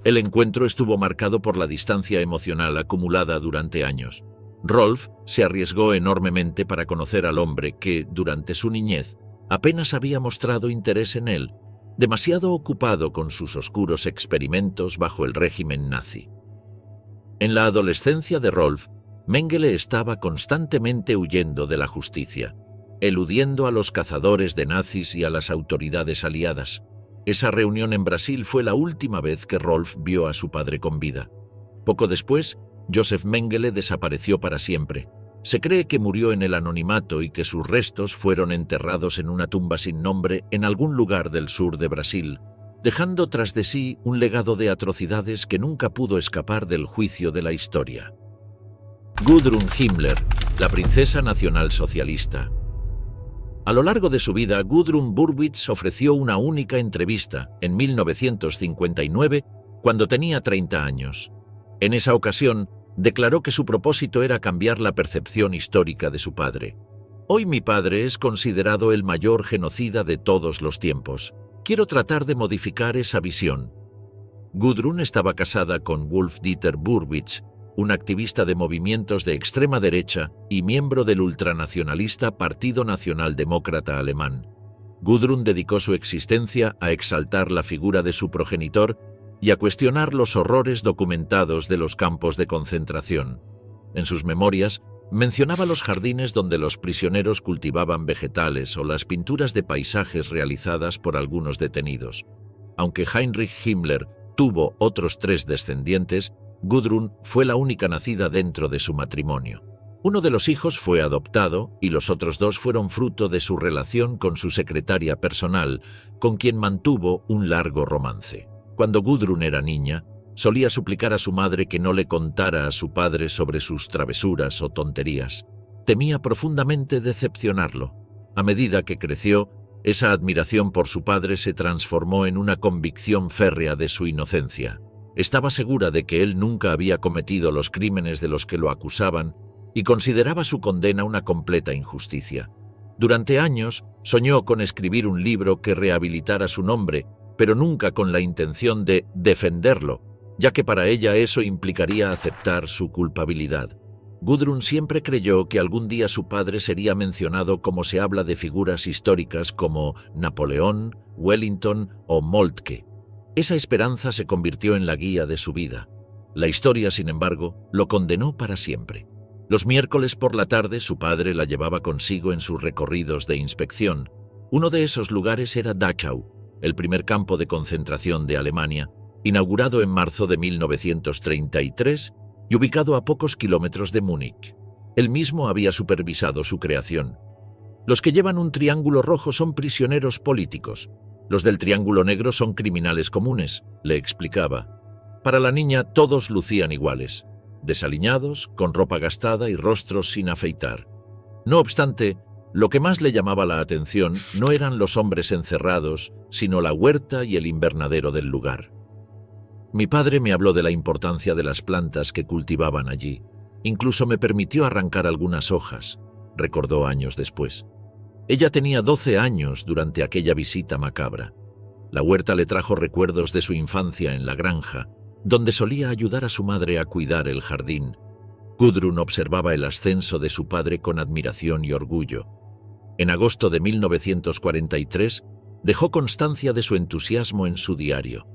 El encuentro estuvo marcado por la distancia emocional acumulada durante años. Rolf se arriesgó enormemente para conocer al hombre que, durante su niñez, apenas había mostrado interés en él, demasiado ocupado con sus oscuros experimentos bajo el régimen nazi. En la adolescencia de Rolf, Mengele estaba constantemente huyendo de la justicia, eludiendo a los cazadores de nazis y a las autoridades aliadas. Esa reunión en Brasil fue la última vez que Rolf vio a su padre con vida. Poco después, Joseph Mengele desapareció para siempre. Se cree que murió en el anonimato y que sus restos fueron enterrados en una tumba sin nombre en algún lugar del sur de Brasil, dejando tras de sí un legado de atrocidades que nunca pudo escapar del juicio de la historia. Gudrun Himmler, la princesa nacionalsocialista. A lo largo de su vida, Gudrun Burwitz ofreció una única entrevista en 1959, cuando tenía 30 años. En esa ocasión, declaró que su propósito era cambiar la percepción histórica de su padre. Hoy mi padre es considerado el mayor genocida de todos los tiempos. Quiero tratar de modificar esa visión. Gudrun estaba casada con Wolf-Dieter Burwitz, un activista de movimientos de extrema derecha y miembro del ultranacionalista Partido Nacional Demócrata Alemán. Gudrun dedicó su existencia a exaltar la figura de su progenitor y a cuestionar los horrores documentados de los campos de concentración. En sus memorias, mencionaba los jardines donde los prisioneros cultivaban vegetales o las pinturas de paisajes realizadas por algunos detenidos. Aunque Heinrich Himmler tuvo otros 3 descendientes, Gudrun fue la única nacida dentro de su matrimonio. Uno de los hijos fue adoptado y los otros 2 fueron fruto de su relación con su secretaria personal, con quien mantuvo un largo romance. Cuando Gudrun era niña, solía suplicar a su madre que no le contara a su padre sobre sus travesuras o tonterías. Temía profundamente decepcionarlo. A medida que creció, esa admiración por su padre se transformó en una convicción férrea de su inocencia. Estaba segura de que él nunca había cometido los crímenes de los que lo acusaban y consideraba su condena una completa injusticia. Durante años, soñó con escribir un libro que rehabilitara su nombre, pero nunca con la intención de defenderlo, ya que para ella eso implicaría aceptar su culpabilidad. Gudrun siempre creyó que algún día su padre sería mencionado como se habla de figuras históricas como Napoleón, Wellington o Moltke. Esa esperanza se convirtió en la guía de su vida. La historia, sin embargo, lo condenó para siempre. Los miércoles por la tarde su padre la llevaba consigo en sus recorridos de inspección. Uno de esos lugares era Dachau, el primer campo de concentración de Alemania, inaugurado en marzo de 1933 y ubicado a pocos kilómetros de Múnich. Él mismo había supervisado su creación. Los que llevan un triángulo rojo son prisioneros políticos. Los del triángulo negro son criminales comunes, le explicaba. Para la niña todos lucían iguales, desaliñados, con ropa gastada y rostros sin afeitar. No obstante, lo que más le llamaba la atención no eran los hombres encerrados, sino la huerta y el invernadero del lugar. Mi padre me habló de la importancia de las plantas que cultivaban allí. Incluso me permitió arrancar algunas hojas, recordó años después. Ella tenía 12 años durante aquella visita macabra. La huerta le trajo recuerdos de su infancia en la granja, donde solía ayudar a su madre a cuidar el jardín. Gudrun observaba el ascenso de su padre con admiración y orgullo. En agosto de 1943, dejó constancia de su entusiasmo en su diario.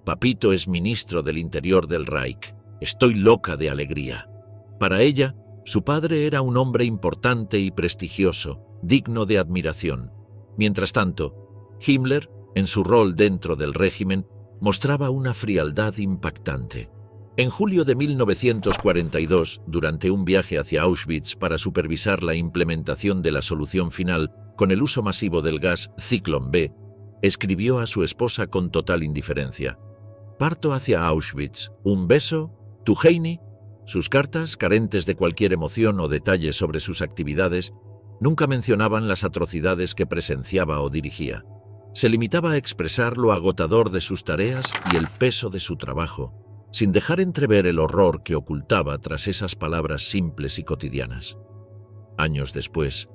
«Papito es ministro del Interior del Reich. Estoy loca de alegría». Para ella, su padre era un hombre importante y prestigioso, digno de admiración. Mientras tanto, Himmler, en su rol dentro del régimen, mostraba una frialdad impactante. En julio de 1942, durante un viaje hacia Auschwitz para supervisar la implementación de la solución final con el uso masivo del gas Zyklon B, escribió a su esposa con total indiferencia: «Parto hacia Auschwitz. Un beso, tu Heini». Sus cartas, carentes de cualquier emoción o detalle sobre sus actividades, nunca mencionaban las atrocidades que presenciaba o dirigía. Se limitaba a expresar lo agotador de sus tareas y el peso de su trabajo, sin dejar entrever el horror que ocultaba tras esas palabras simples y cotidianas. Años después,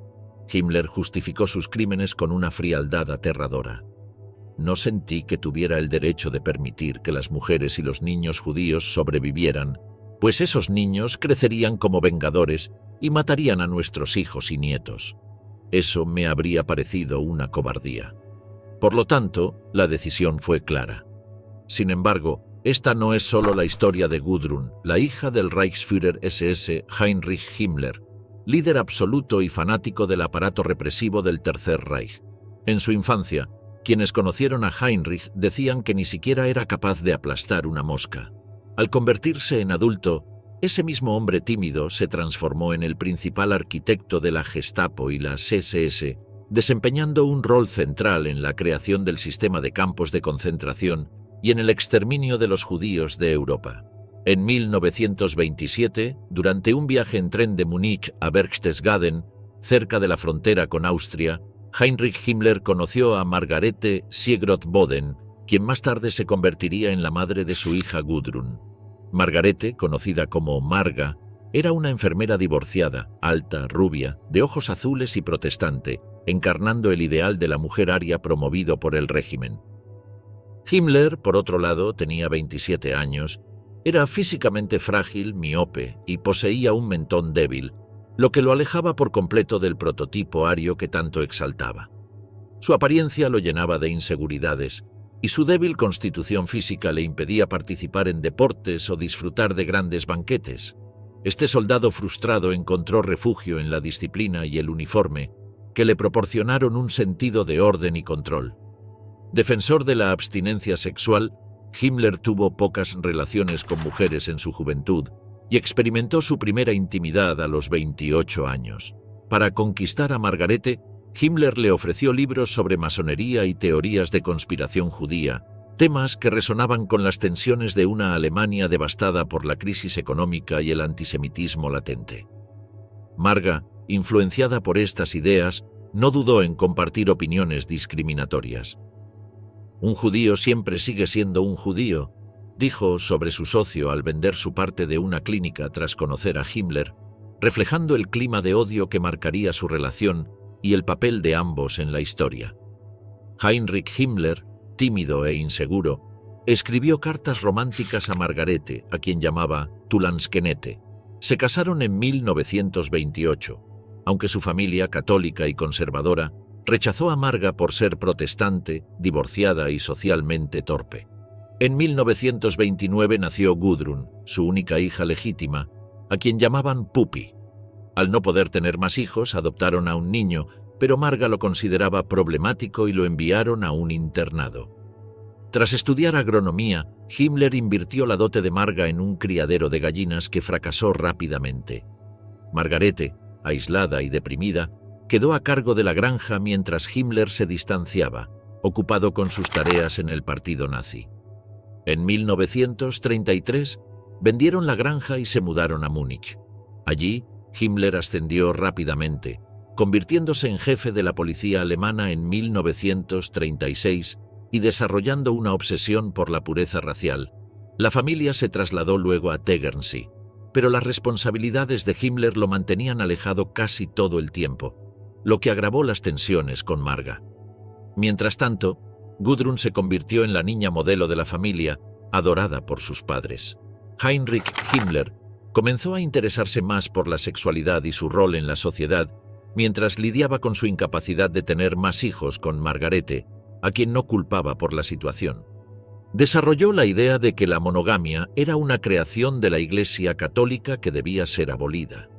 Himmler justificó sus crímenes con una frialdad aterradora. «No sentí que tuviera el derecho de permitir que las mujeres y los niños judíos sobrevivieran, pues esos niños crecerían como vengadores y matarían a nuestros hijos y nietos. Eso me habría parecido una cobardía. Por lo tanto, la decisión fue clara». Sin embargo, esta no es solo la historia de Gudrun, la hija del Reichsführer SS Heinrich Himmler, líder absoluto y fanático del aparato represivo del Tercer Reich. En su infancia, quienes conocieron a Heinrich decían que ni siquiera era capaz de aplastar una mosca. Al convertirse en adulto, ese mismo hombre tímido se transformó en el principal arquitecto de la Gestapo y las SS, desempeñando un rol central en la creación del sistema de campos de concentración y en el exterminio de los judíos de Europa. En 1927, durante un viaje en tren de Múnich a Berchtesgaden, cerca de la frontera con Austria, Heinrich Himmler conoció a Margarete Siegroth-Boden, quien más tarde se convertiría en la madre de su hija Gudrun. Margarete, conocida como Marga, era una enfermera divorciada, alta, rubia, de ojos azules y protestante, encarnando el ideal de la mujer aria promovido por el régimen. Himmler, por otro lado, tenía 27 años, era físicamente frágil, miope y poseía un mentón débil, lo que lo alejaba por completo del prototipo ario que tanto exaltaba. Su apariencia lo llenaba de inseguridades, y su débil constitución física le impedía participar en deportes o disfrutar de grandes banquetes. Este soldado frustrado encontró refugio en la disciplina y el uniforme, que le proporcionaron un sentido de orden y control. Defensor de la abstinencia sexual, Himmler tuvo pocas relaciones con mujeres en su juventud y experimentó su primera intimidad a los 28 años. Para conquistar a Margarete, Himmler le ofreció libros sobre masonería y teorías de conspiración judía, temas que resonaban con las tensiones de una Alemania devastada por la crisis económica y el antisemitismo latente. Marga, influenciada por estas ideas, no dudó en compartir opiniones discriminatorias. «Un judío siempre sigue siendo un judío», dijo sobre su socio al vender su parte de una clínica tras conocer a Himmler, reflejando el clima de odio que marcaría su relación y el papel de ambos en la historia. Heinrich Himmler, tímido e inseguro, escribió cartas románticas a Margarete, a quien llamaba «Tu Landskenette». Se casaron en 1928, aunque su familia, católica y conservadora, rechazó a Marga por ser protestante, divorciada y socialmente torpe. En 1929 nació Gudrun, su única hija legítima, a quien llamaban Pupi. Al no poder tener más hijos, adoptaron a un niño, pero Marga lo consideraba problemático y lo enviaron a un internado. Tras estudiar agronomía, Himmler invirtió la dote de Marga en un criadero de gallinas que fracasó rápidamente. Margarete, aislada y deprimida, quedó a cargo de la granja mientras Himmler se distanciaba, ocupado con sus tareas en el partido nazi. En 1933, vendieron la granja y se mudaron a Múnich. Allí, Himmler ascendió rápidamente, convirtiéndose en jefe de la policía alemana en 1936 y desarrollando una obsesión por la pureza racial. La familia se trasladó luego a Tegernsee, pero las responsabilidades de Himmler lo mantenían alejado casi todo el tiempo, lo que agravó las tensiones con Marga. Mientras tanto, Gudrun se convirtió en la niña modelo de la familia, adorada por sus padres. Heinrich Himmler comenzó a interesarse más por la sexualidad y su rol en la sociedad, mientras lidiaba con su incapacidad de tener más hijos con Margarete, a quien no culpaba por la situación. Desarrolló la idea de que la monogamia era una creación de la Iglesia católica que debía ser abolida.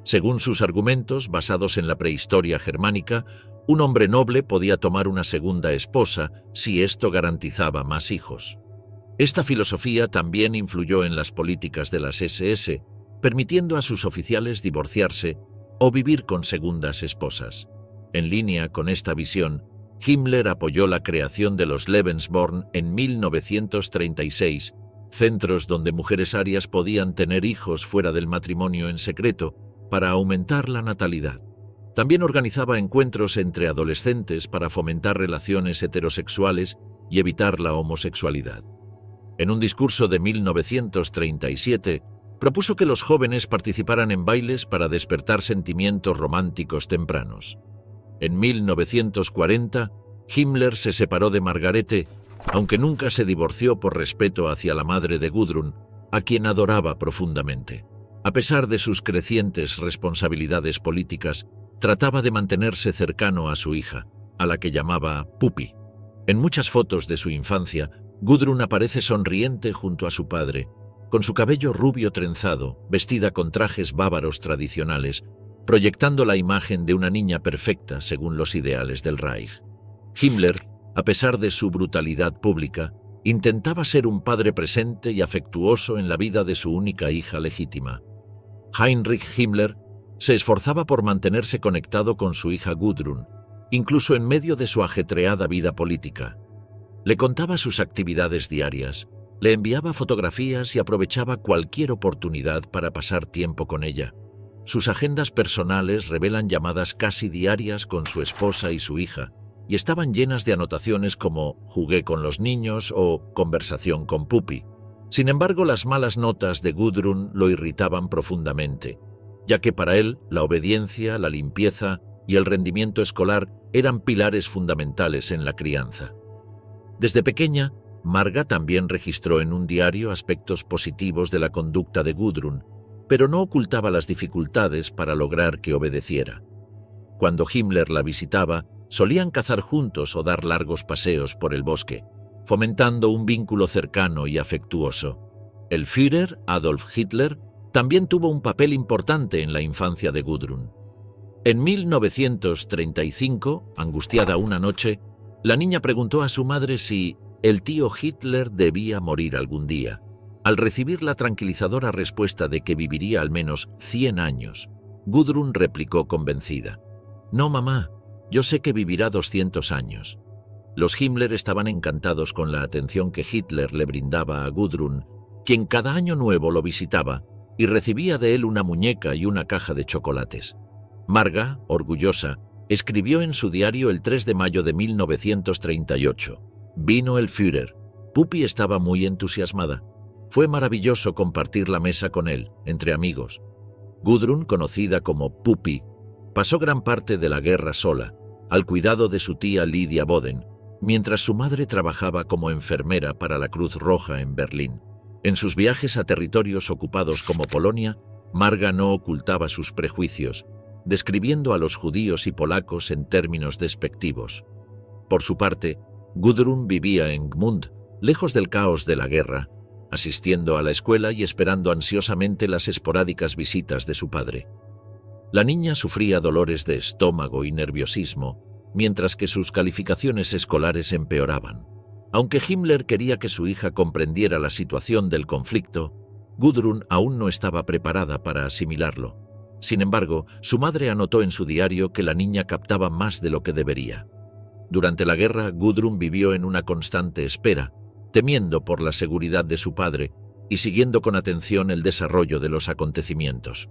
Según sus argumentos, basados en la prehistoria germánica, un hombre noble podía tomar una segunda esposa si esto garantizaba más hijos. Esta filosofía también influyó en las políticas de las SS, permitiendo a sus oficiales divorciarse o vivir con segundas esposas. En línea con esta visión, Himmler apoyó la creación de los Lebensborn en 1936, centros donde mujeres arias podían tener hijos fuera del matrimonio en secreto para aumentar la natalidad. También organizaba encuentros entre adolescentes para fomentar relaciones heterosexuales y evitar la homosexualidad. En un discurso de 1937, propuso que los jóvenes participaran en bailes para despertar sentimientos románticos tempranos. En 1940, Himmler se separó de Margarete, aunque nunca se divorció por respeto hacia la madre de Gudrun, a quien adoraba profundamente. A pesar de sus crecientes responsabilidades políticas, trataba de mantenerse cercano a su hija, a la que llamaba Pupi. En muchas fotos de su infancia, Gudrun aparece sonriente junto a su padre, con su cabello rubio trenzado, vestida con trajes bávaros tradicionales, proyectando la imagen de una niña perfecta según los ideales del Reich. Himmler, a pesar de su brutalidad pública, intentaba ser un padre presente y afectuoso en la vida de su única hija legítima. Heinrich Himmler se esforzaba por mantenerse conectado con su hija Gudrun, incluso en medio de su ajetreada vida política. Le contaba sus actividades diarias, le enviaba fotografías y aprovechaba cualquier oportunidad para pasar tiempo con ella. Sus agendas personales revelan llamadas casi diarias con su esposa y su hija, y estaban llenas de anotaciones como «jugué con los niños» o «conversación con Pupi». Sin embargo, las malas notas de Gudrun lo irritaban profundamente, ya que para él la obediencia, la limpieza y el rendimiento escolar eran pilares fundamentales en la crianza. Desde pequeña, Marga también registró en un diario aspectos positivos de la conducta de Gudrun, pero no ocultaba las dificultades para lograr que obedeciera. Cuando Himmler la visitaba, solían cazar juntos o dar largos paseos por el bosque, fomentando un vínculo cercano y afectuoso. El Führer, Adolf Hitler, también tuvo un papel importante en la infancia de Gudrun. En 1935, angustiada una noche, la niña preguntó a su madre si el tío Hitler debía morir algún día. Al recibir la tranquilizadora respuesta de que viviría al menos 100 años, Gudrun replicó convencida: «No, mamá, yo sé que vivirá 200 años». Los Himmler estaban encantados con la atención que Hitler le brindaba a Gudrun, quien cada año nuevo lo visitaba y recibía de él una muñeca y una caja de chocolates. Marga, orgullosa, escribió en su diario el 3 de mayo de 1938: «Vino el Führer. Pupi estaba muy entusiasmada. Fue maravilloso compartir la mesa con él, entre amigos». Gudrun, conocida como Pupi, pasó gran parte de la guerra sola, al cuidado de su tía Lydia Boden, mientras su madre trabajaba como enfermera para la Cruz Roja en Berlín. En sus viajes a territorios ocupados como Polonia, Marga no ocultaba sus prejuicios, describiendo a los judíos y polacos en términos despectivos. Por su parte, Gudrun vivía en Gmund, lejos del caos de la guerra, asistiendo a la escuela y esperando ansiosamente las esporádicas visitas de su padre. La niña sufría dolores de estómago y nerviosismo, mientras que sus calificaciones escolares empeoraban. Aunque Himmler quería que su hija comprendiera la situación del conflicto, Gudrun aún no estaba preparada para asimilarlo. Sin embargo, su madre anotó en su diario que la niña captaba más de lo que debería. Durante la guerra, Gudrun vivió en una constante espera, temiendo por la seguridad de su padre y siguiendo con atención el desarrollo de los acontecimientos.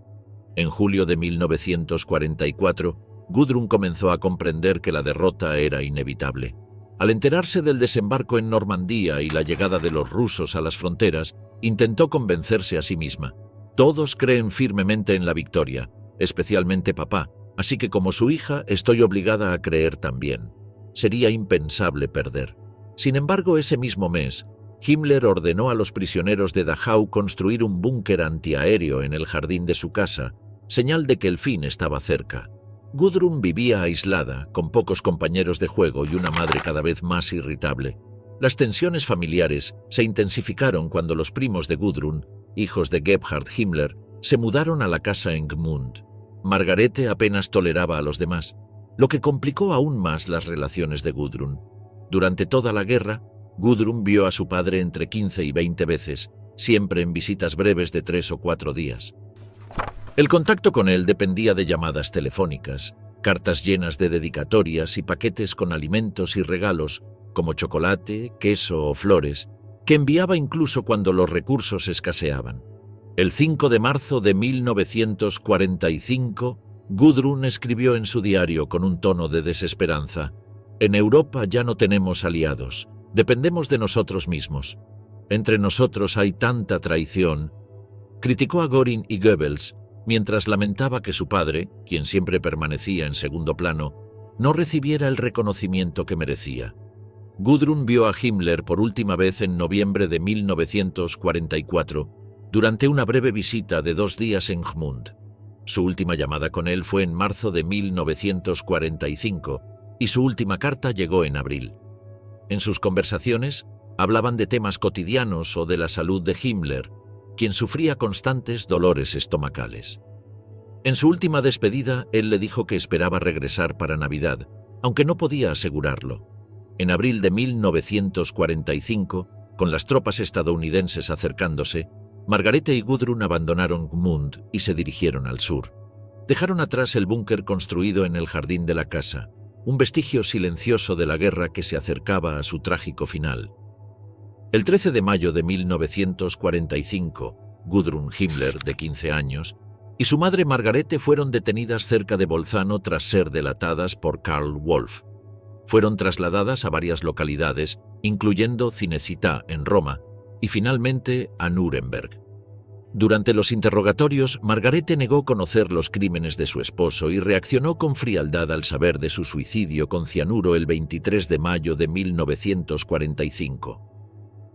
En julio de 1944, Gudrun comenzó a comprender que la derrota era inevitable. Al enterarse del desembarco en Normandía y la llegada de los rusos a las fronteras, intentó convencerse a sí misma. Todos creen firmemente en la victoria, especialmente papá, así que como su hija estoy obligada a creer también. Sería impensable perder. Sin embargo, ese mismo mes, Himmler ordenó a los prisioneros de Dachau construir un búnker antiaéreo en el jardín de su casa, señal de que el fin estaba cerca. Gudrun vivía aislada, con pocos compañeros de juego y una madre cada vez más irritable. Las tensiones familiares se intensificaron cuando los primos de Gudrun, hijos de Gebhard Himmler, se mudaron a la casa en Gmund. Margarete apenas toleraba a los demás, lo que complicó aún más las relaciones de Gudrun. Durante toda la guerra, Gudrun vio a su padre entre 15 y 20 veces, siempre en visitas breves de 3 o 4 días. El contacto con él dependía de llamadas telefónicas, cartas llenas de dedicatorias y paquetes con alimentos y regalos, como chocolate, queso o flores, que enviaba incluso cuando los recursos escaseaban. El 5 de marzo de 1945, Gudrun escribió en su diario con un tono de desesperanza: «En Europa ya no tenemos aliados, dependemos de nosotros mismos. Entre nosotros hay tanta traición». Criticó a Göring y Goebbels, mientras lamentaba que su padre, quien siempre permanecía en segundo plano, no recibiera el reconocimiento que merecía. Gudrun vio a Himmler por última vez en noviembre de 1944, durante una breve visita de 2 días en Gmund. Su última llamada con él fue en marzo de 1945 y su última carta llegó en abril. En sus conversaciones hablaban de temas cotidianos o de la salud de Himmler, quien sufría constantes dolores estomacales. En su última despedida, él le dijo que esperaba regresar para Navidad, aunque no podía asegurarlo. En abril de 1945, con las tropas estadounidenses acercándose, Margarete y Gudrun abandonaron Gmund y se dirigieron al sur. Dejaron atrás el búnker construido en el jardín de la casa, un vestigio silencioso de la guerra que se acercaba a su trágico final. El 13 de mayo de 1945, Gudrun Himmler, de 15 años, y su madre Margarete fueron detenidas cerca de Bolzano tras ser delatadas por Karl Wolf. Fueron trasladadas a varias localidades, incluyendo Cinecittà en Roma, y finalmente a Nuremberg. Durante los interrogatorios, Margarete negó conocer los crímenes de su esposo y reaccionó con frialdad al saber de su suicidio con cianuro el 23 de mayo de 1945.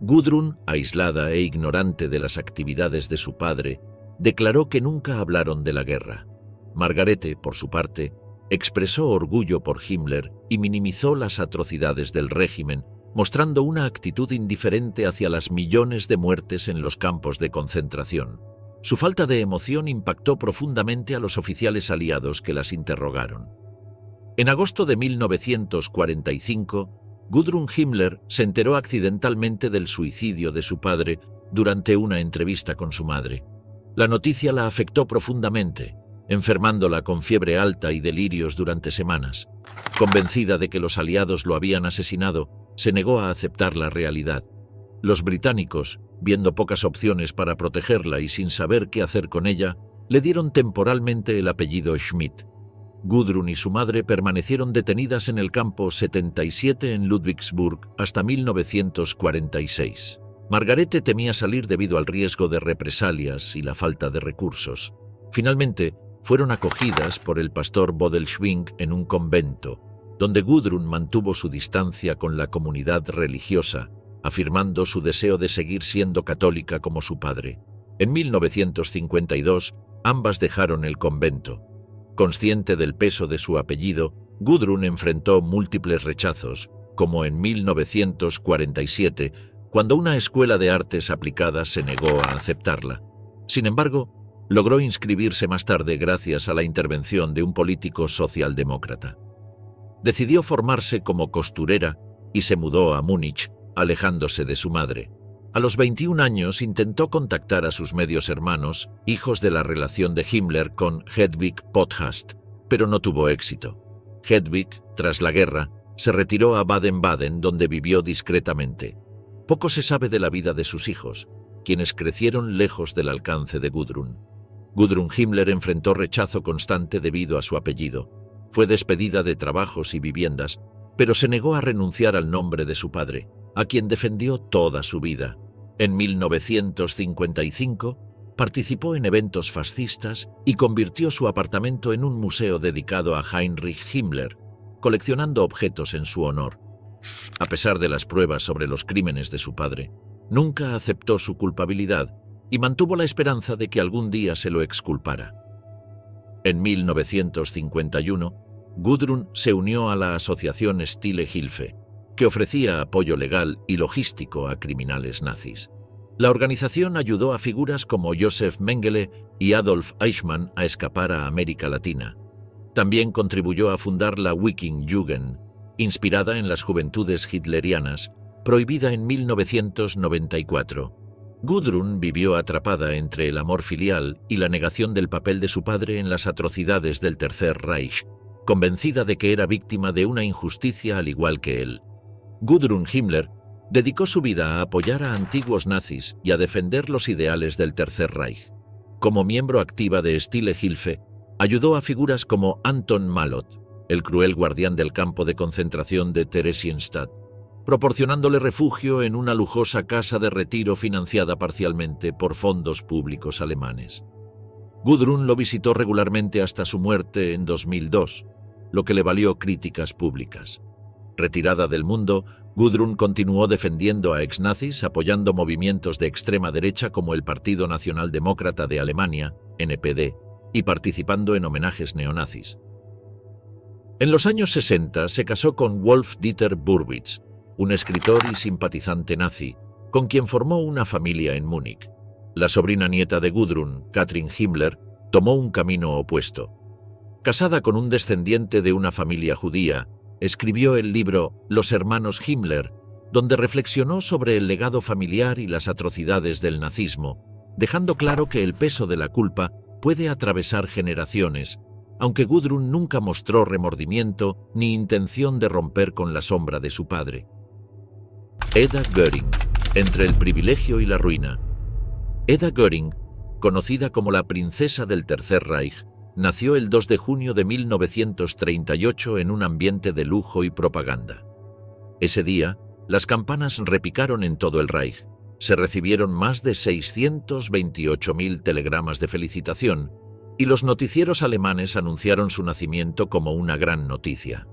Gudrun, aislada e ignorante de las actividades de su padre, declaró que nunca hablaron de la guerra. Margarete, por su parte, expresó orgullo por Himmler y minimizó las atrocidades del régimen, mostrando una actitud indiferente hacia las millones de muertes en los campos de concentración. Su falta de emoción impactó profundamente a los oficiales aliados que las interrogaron. En agosto de 1945, Gudrun Himmler se enteró accidentalmente del suicidio de su padre durante una entrevista con su madre. La noticia la afectó profundamente, enfermándola con fiebre alta y delirios durante semanas. Convencida de que los aliados lo habían asesinado, se negó a aceptar la realidad. Los británicos, viendo pocas opciones para protegerla y sin saber qué hacer con ella, le dieron temporalmente el apellido Schmidt. Gudrun y su madre permanecieron detenidas en el campo 77 en Ludwigsburg hasta 1946. Margarete temía salir debido al riesgo de represalias y la falta de recursos. Finalmente, fueron acogidas por el pastor Bodelschwingh en un convento, donde Gudrun mantuvo su distancia con la comunidad religiosa, afirmando su deseo de seguir siendo católica como su padre. En 1952, ambas dejaron el convento. Consciente del peso de su apellido, Gudrun enfrentó múltiples rechazos, como en 1947, cuando una escuela de artes aplicadas se negó a aceptarla. Sin embargo, logró inscribirse más tarde gracias a la intervención de un político socialdemócrata. Decidió formarse como costurera y se mudó a Múnich, alejándose de su madre. A los 21 años intentó contactar a sus medios hermanos, hijos de la relación de Himmler con Hedwig Potthast, pero no tuvo éxito. Hedwig, tras la guerra, se retiró a Baden-Baden, donde vivió discretamente. Poco se sabe de la vida de sus hijos, quienes crecieron lejos del alcance de Gudrun. Gudrun Himmler enfrentó rechazo constante debido a su apellido. Fue despedida de trabajos y viviendas, pero se negó a renunciar al nombre de su padre, a quien defendió toda su vida. En 1955, participó en eventos fascistas y convirtió su apartamento en un museo dedicado a Heinrich Himmler, coleccionando objetos en su honor. A pesar de las pruebas sobre los crímenes de su padre, nunca aceptó su culpabilidad y mantuvo la esperanza de que algún día se lo exculpara. En 1951, Gudrun se unió a la asociación Stille Hilfe, que ofrecía apoyo legal y logístico a criminales nazis. La organización ayudó a figuras como Josef Mengele y Adolf Eichmann a escapar a América Latina. También contribuyó a fundar la Wiking-Jugend, inspirada en las juventudes hitlerianas, prohibida en 1994. Gudrun vivió atrapada entre el amor filial y la negación del papel de su padre en las atrocidades del Tercer Reich, convencida de que era víctima de una injusticia al igual que él. Gudrun Himmler dedicó su vida a apoyar a antiguos nazis y a defender los ideales del Tercer Reich. Como miembro activa de Stille Hilfe, ayudó a figuras como Anton Malot, el cruel guardián del campo de concentración de Theresienstadt, proporcionándole refugio en una lujosa casa de retiro financiada parcialmente por fondos públicos alemanes. Gudrun lo visitó regularmente hasta su muerte en 2002, lo que le valió críticas públicas. Retirada del mundo, Gudrun continuó defendiendo a exnazis, apoyando movimientos de extrema derecha como el Partido Nacional Demócrata de Alemania, NPD, y participando en homenajes neonazis. En los años 60 se casó con Wolf-Dieter Burwitz, un escritor y simpatizante nazi, con quien formó una familia en Múnich. La sobrina nieta de Gudrun, Katrin Himmler, tomó un camino opuesto. Casada con un descendiente de una familia judía, escribió el libro Los hermanos Himmler, donde reflexionó sobre el legado familiar y las atrocidades del nazismo, dejando claro que el peso de la culpa puede atravesar generaciones, aunque Gudrun nunca mostró remordimiento ni intención de romper con la sombra de su padre. Edda Göring, entre el privilegio y la ruina. Edda Göring, conocida como la princesa del Tercer Reich, nació el 2 de junio de 1938 en un ambiente de lujo y propaganda. Ese día, las campanas repicaron en todo el Reich. Se recibieron más de 628.000 telegramas de felicitación y los noticieros alemanes anunciaron su nacimiento como una gran noticia.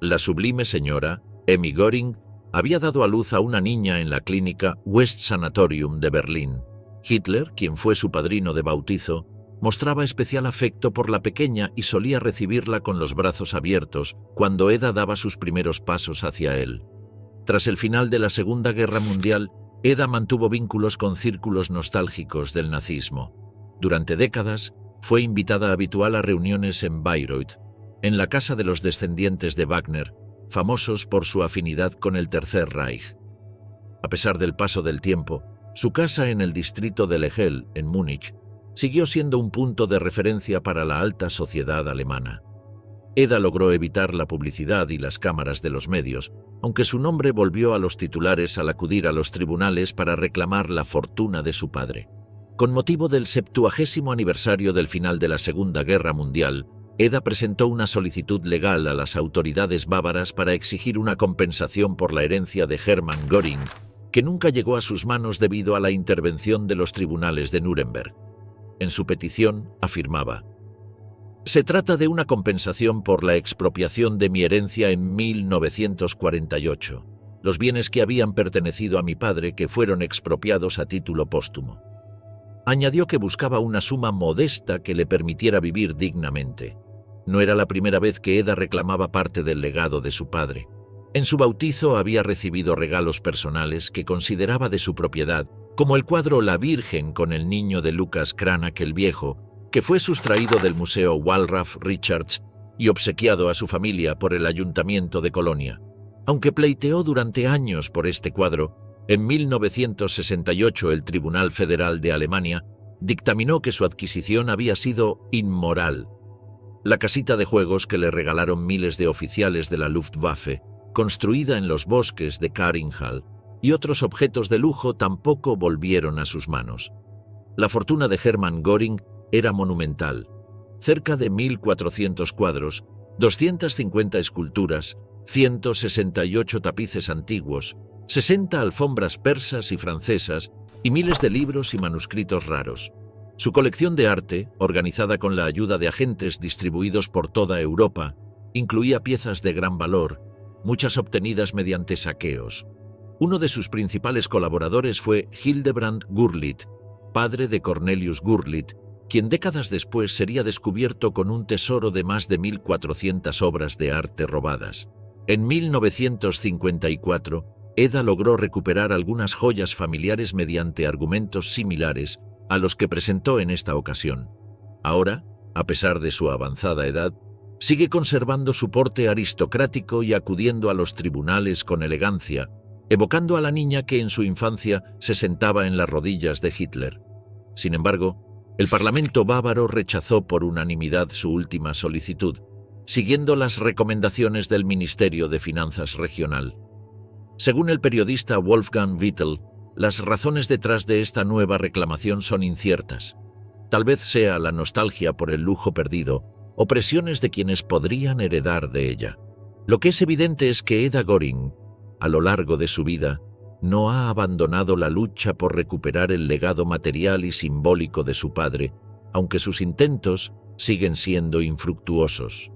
La sublime señora, Emmy Göring, había dado a luz a una niña en la clínica West Sanatorium de Berlín. Hitler, quien fue su padrino de bautizo, mostraba especial afecto por la pequeña y solía recibirla con los brazos abiertos cuando Edda daba sus primeros pasos hacia él. Tras el final de la Segunda Guerra Mundial, Edda mantuvo vínculos con círculos nostálgicos del nazismo. Durante décadas, fue invitada habitual a reuniones en Bayreuth, en la casa de los descendientes de Wagner, famosos por su afinidad con el Tercer Reich. A pesar del paso del tiempo, su casa en el distrito de Lehel, en Múnich, siguió siendo un punto de referencia para la alta sociedad alemana. Edda logró evitar la publicidad y las cámaras de los medios, aunque su nombre volvió a los titulares al acudir a los tribunales para reclamar la fortuna de su padre. Con motivo del 70º aniversario del final de la Segunda Guerra Mundial, Edda presentó una solicitud legal a las autoridades bávaras para exigir una compensación por la herencia de Hermann Göring, que nunca llegó a sus manos debido a la intervención de los tribunales de Nuremberg. En su petición afirmaba: «Se trata de una compensación por la expropiación de mi herencia en 1948, los bienes que habían pertenecido a mi padre que fueron expropiados a título póstumo». Añadió que buscaba una suma modesta que le permitiera vivir dignamente. No era la primera vez que Edda reclamaba parte del legado de su padre. En su bautizo había recibido regalos personales que consideraba de su propiedad, como el cuadro La Virgen con el niño de Lucas Cranach el Viejo, que fue sustraído del Museo Wallraf Richards y obsequiado a su familia por el Ayuntamiento de Colonia. Aunque pleiteó durante años por este cuadro, en 1968 el Tribunal Federal de Alemania dictaminó que su adquisición había sido inmoral. La casita de juegos que le regalaron miles de oficiales de la Luftwaffe, construida en los bosques de Karinhall, y otros objetos de lujo tampoco volvieron a sus manos. La fortuna de Hermann Göring era monumental: cerca de 1.400 cuadros, 250 esculturas, 168 tapices antiguos, 60 alfombras persas y francesas y miles de libros y manuscritos raros. Su colección de arte, organizada con la ayuda de agentes distribuidos por toda Europa, incluía piezas de gran valor, muchas obtenidas mediante saqueos. Uno de sus principales colaboradores fue Hildebrand Gurlitt, padre de Cornelius Gurlitt, quien décadas después sería descubierto con un tesoro de más de 1.400 obras de arte robadas. En 1954, Edda logró recuperar algunas joyas familiares mediante argumentos similares a los que presentó en esta ocasión. Ahora, a pesar de su avanzada edad, sigue conservando su porte aristocrático y acudiendo a los tribunales con elegancia, evocando a la niña que en su infancia se sentaba en las rodillas de Hitler. Sin embargo, el Parlamento bávaro rechazó por unanimidad su última solicitud, siguiendo las recomendaciones del Ministerio de Finanzas Regional. Según el periodista Wolfgang Vittel, las razones detrás de esta nueva reclamación son inciertas. Tal vez sea la nostalgia por el lujo perdido o presiones de quienes podrían heredar de ella. Lo que es evidente es que Eda Göring, a lo largo de su vida, no ha abandonado la lucha por recuperar el legado material y simbólico de su padre, aunque sus intentos siguen siendo infructuosos.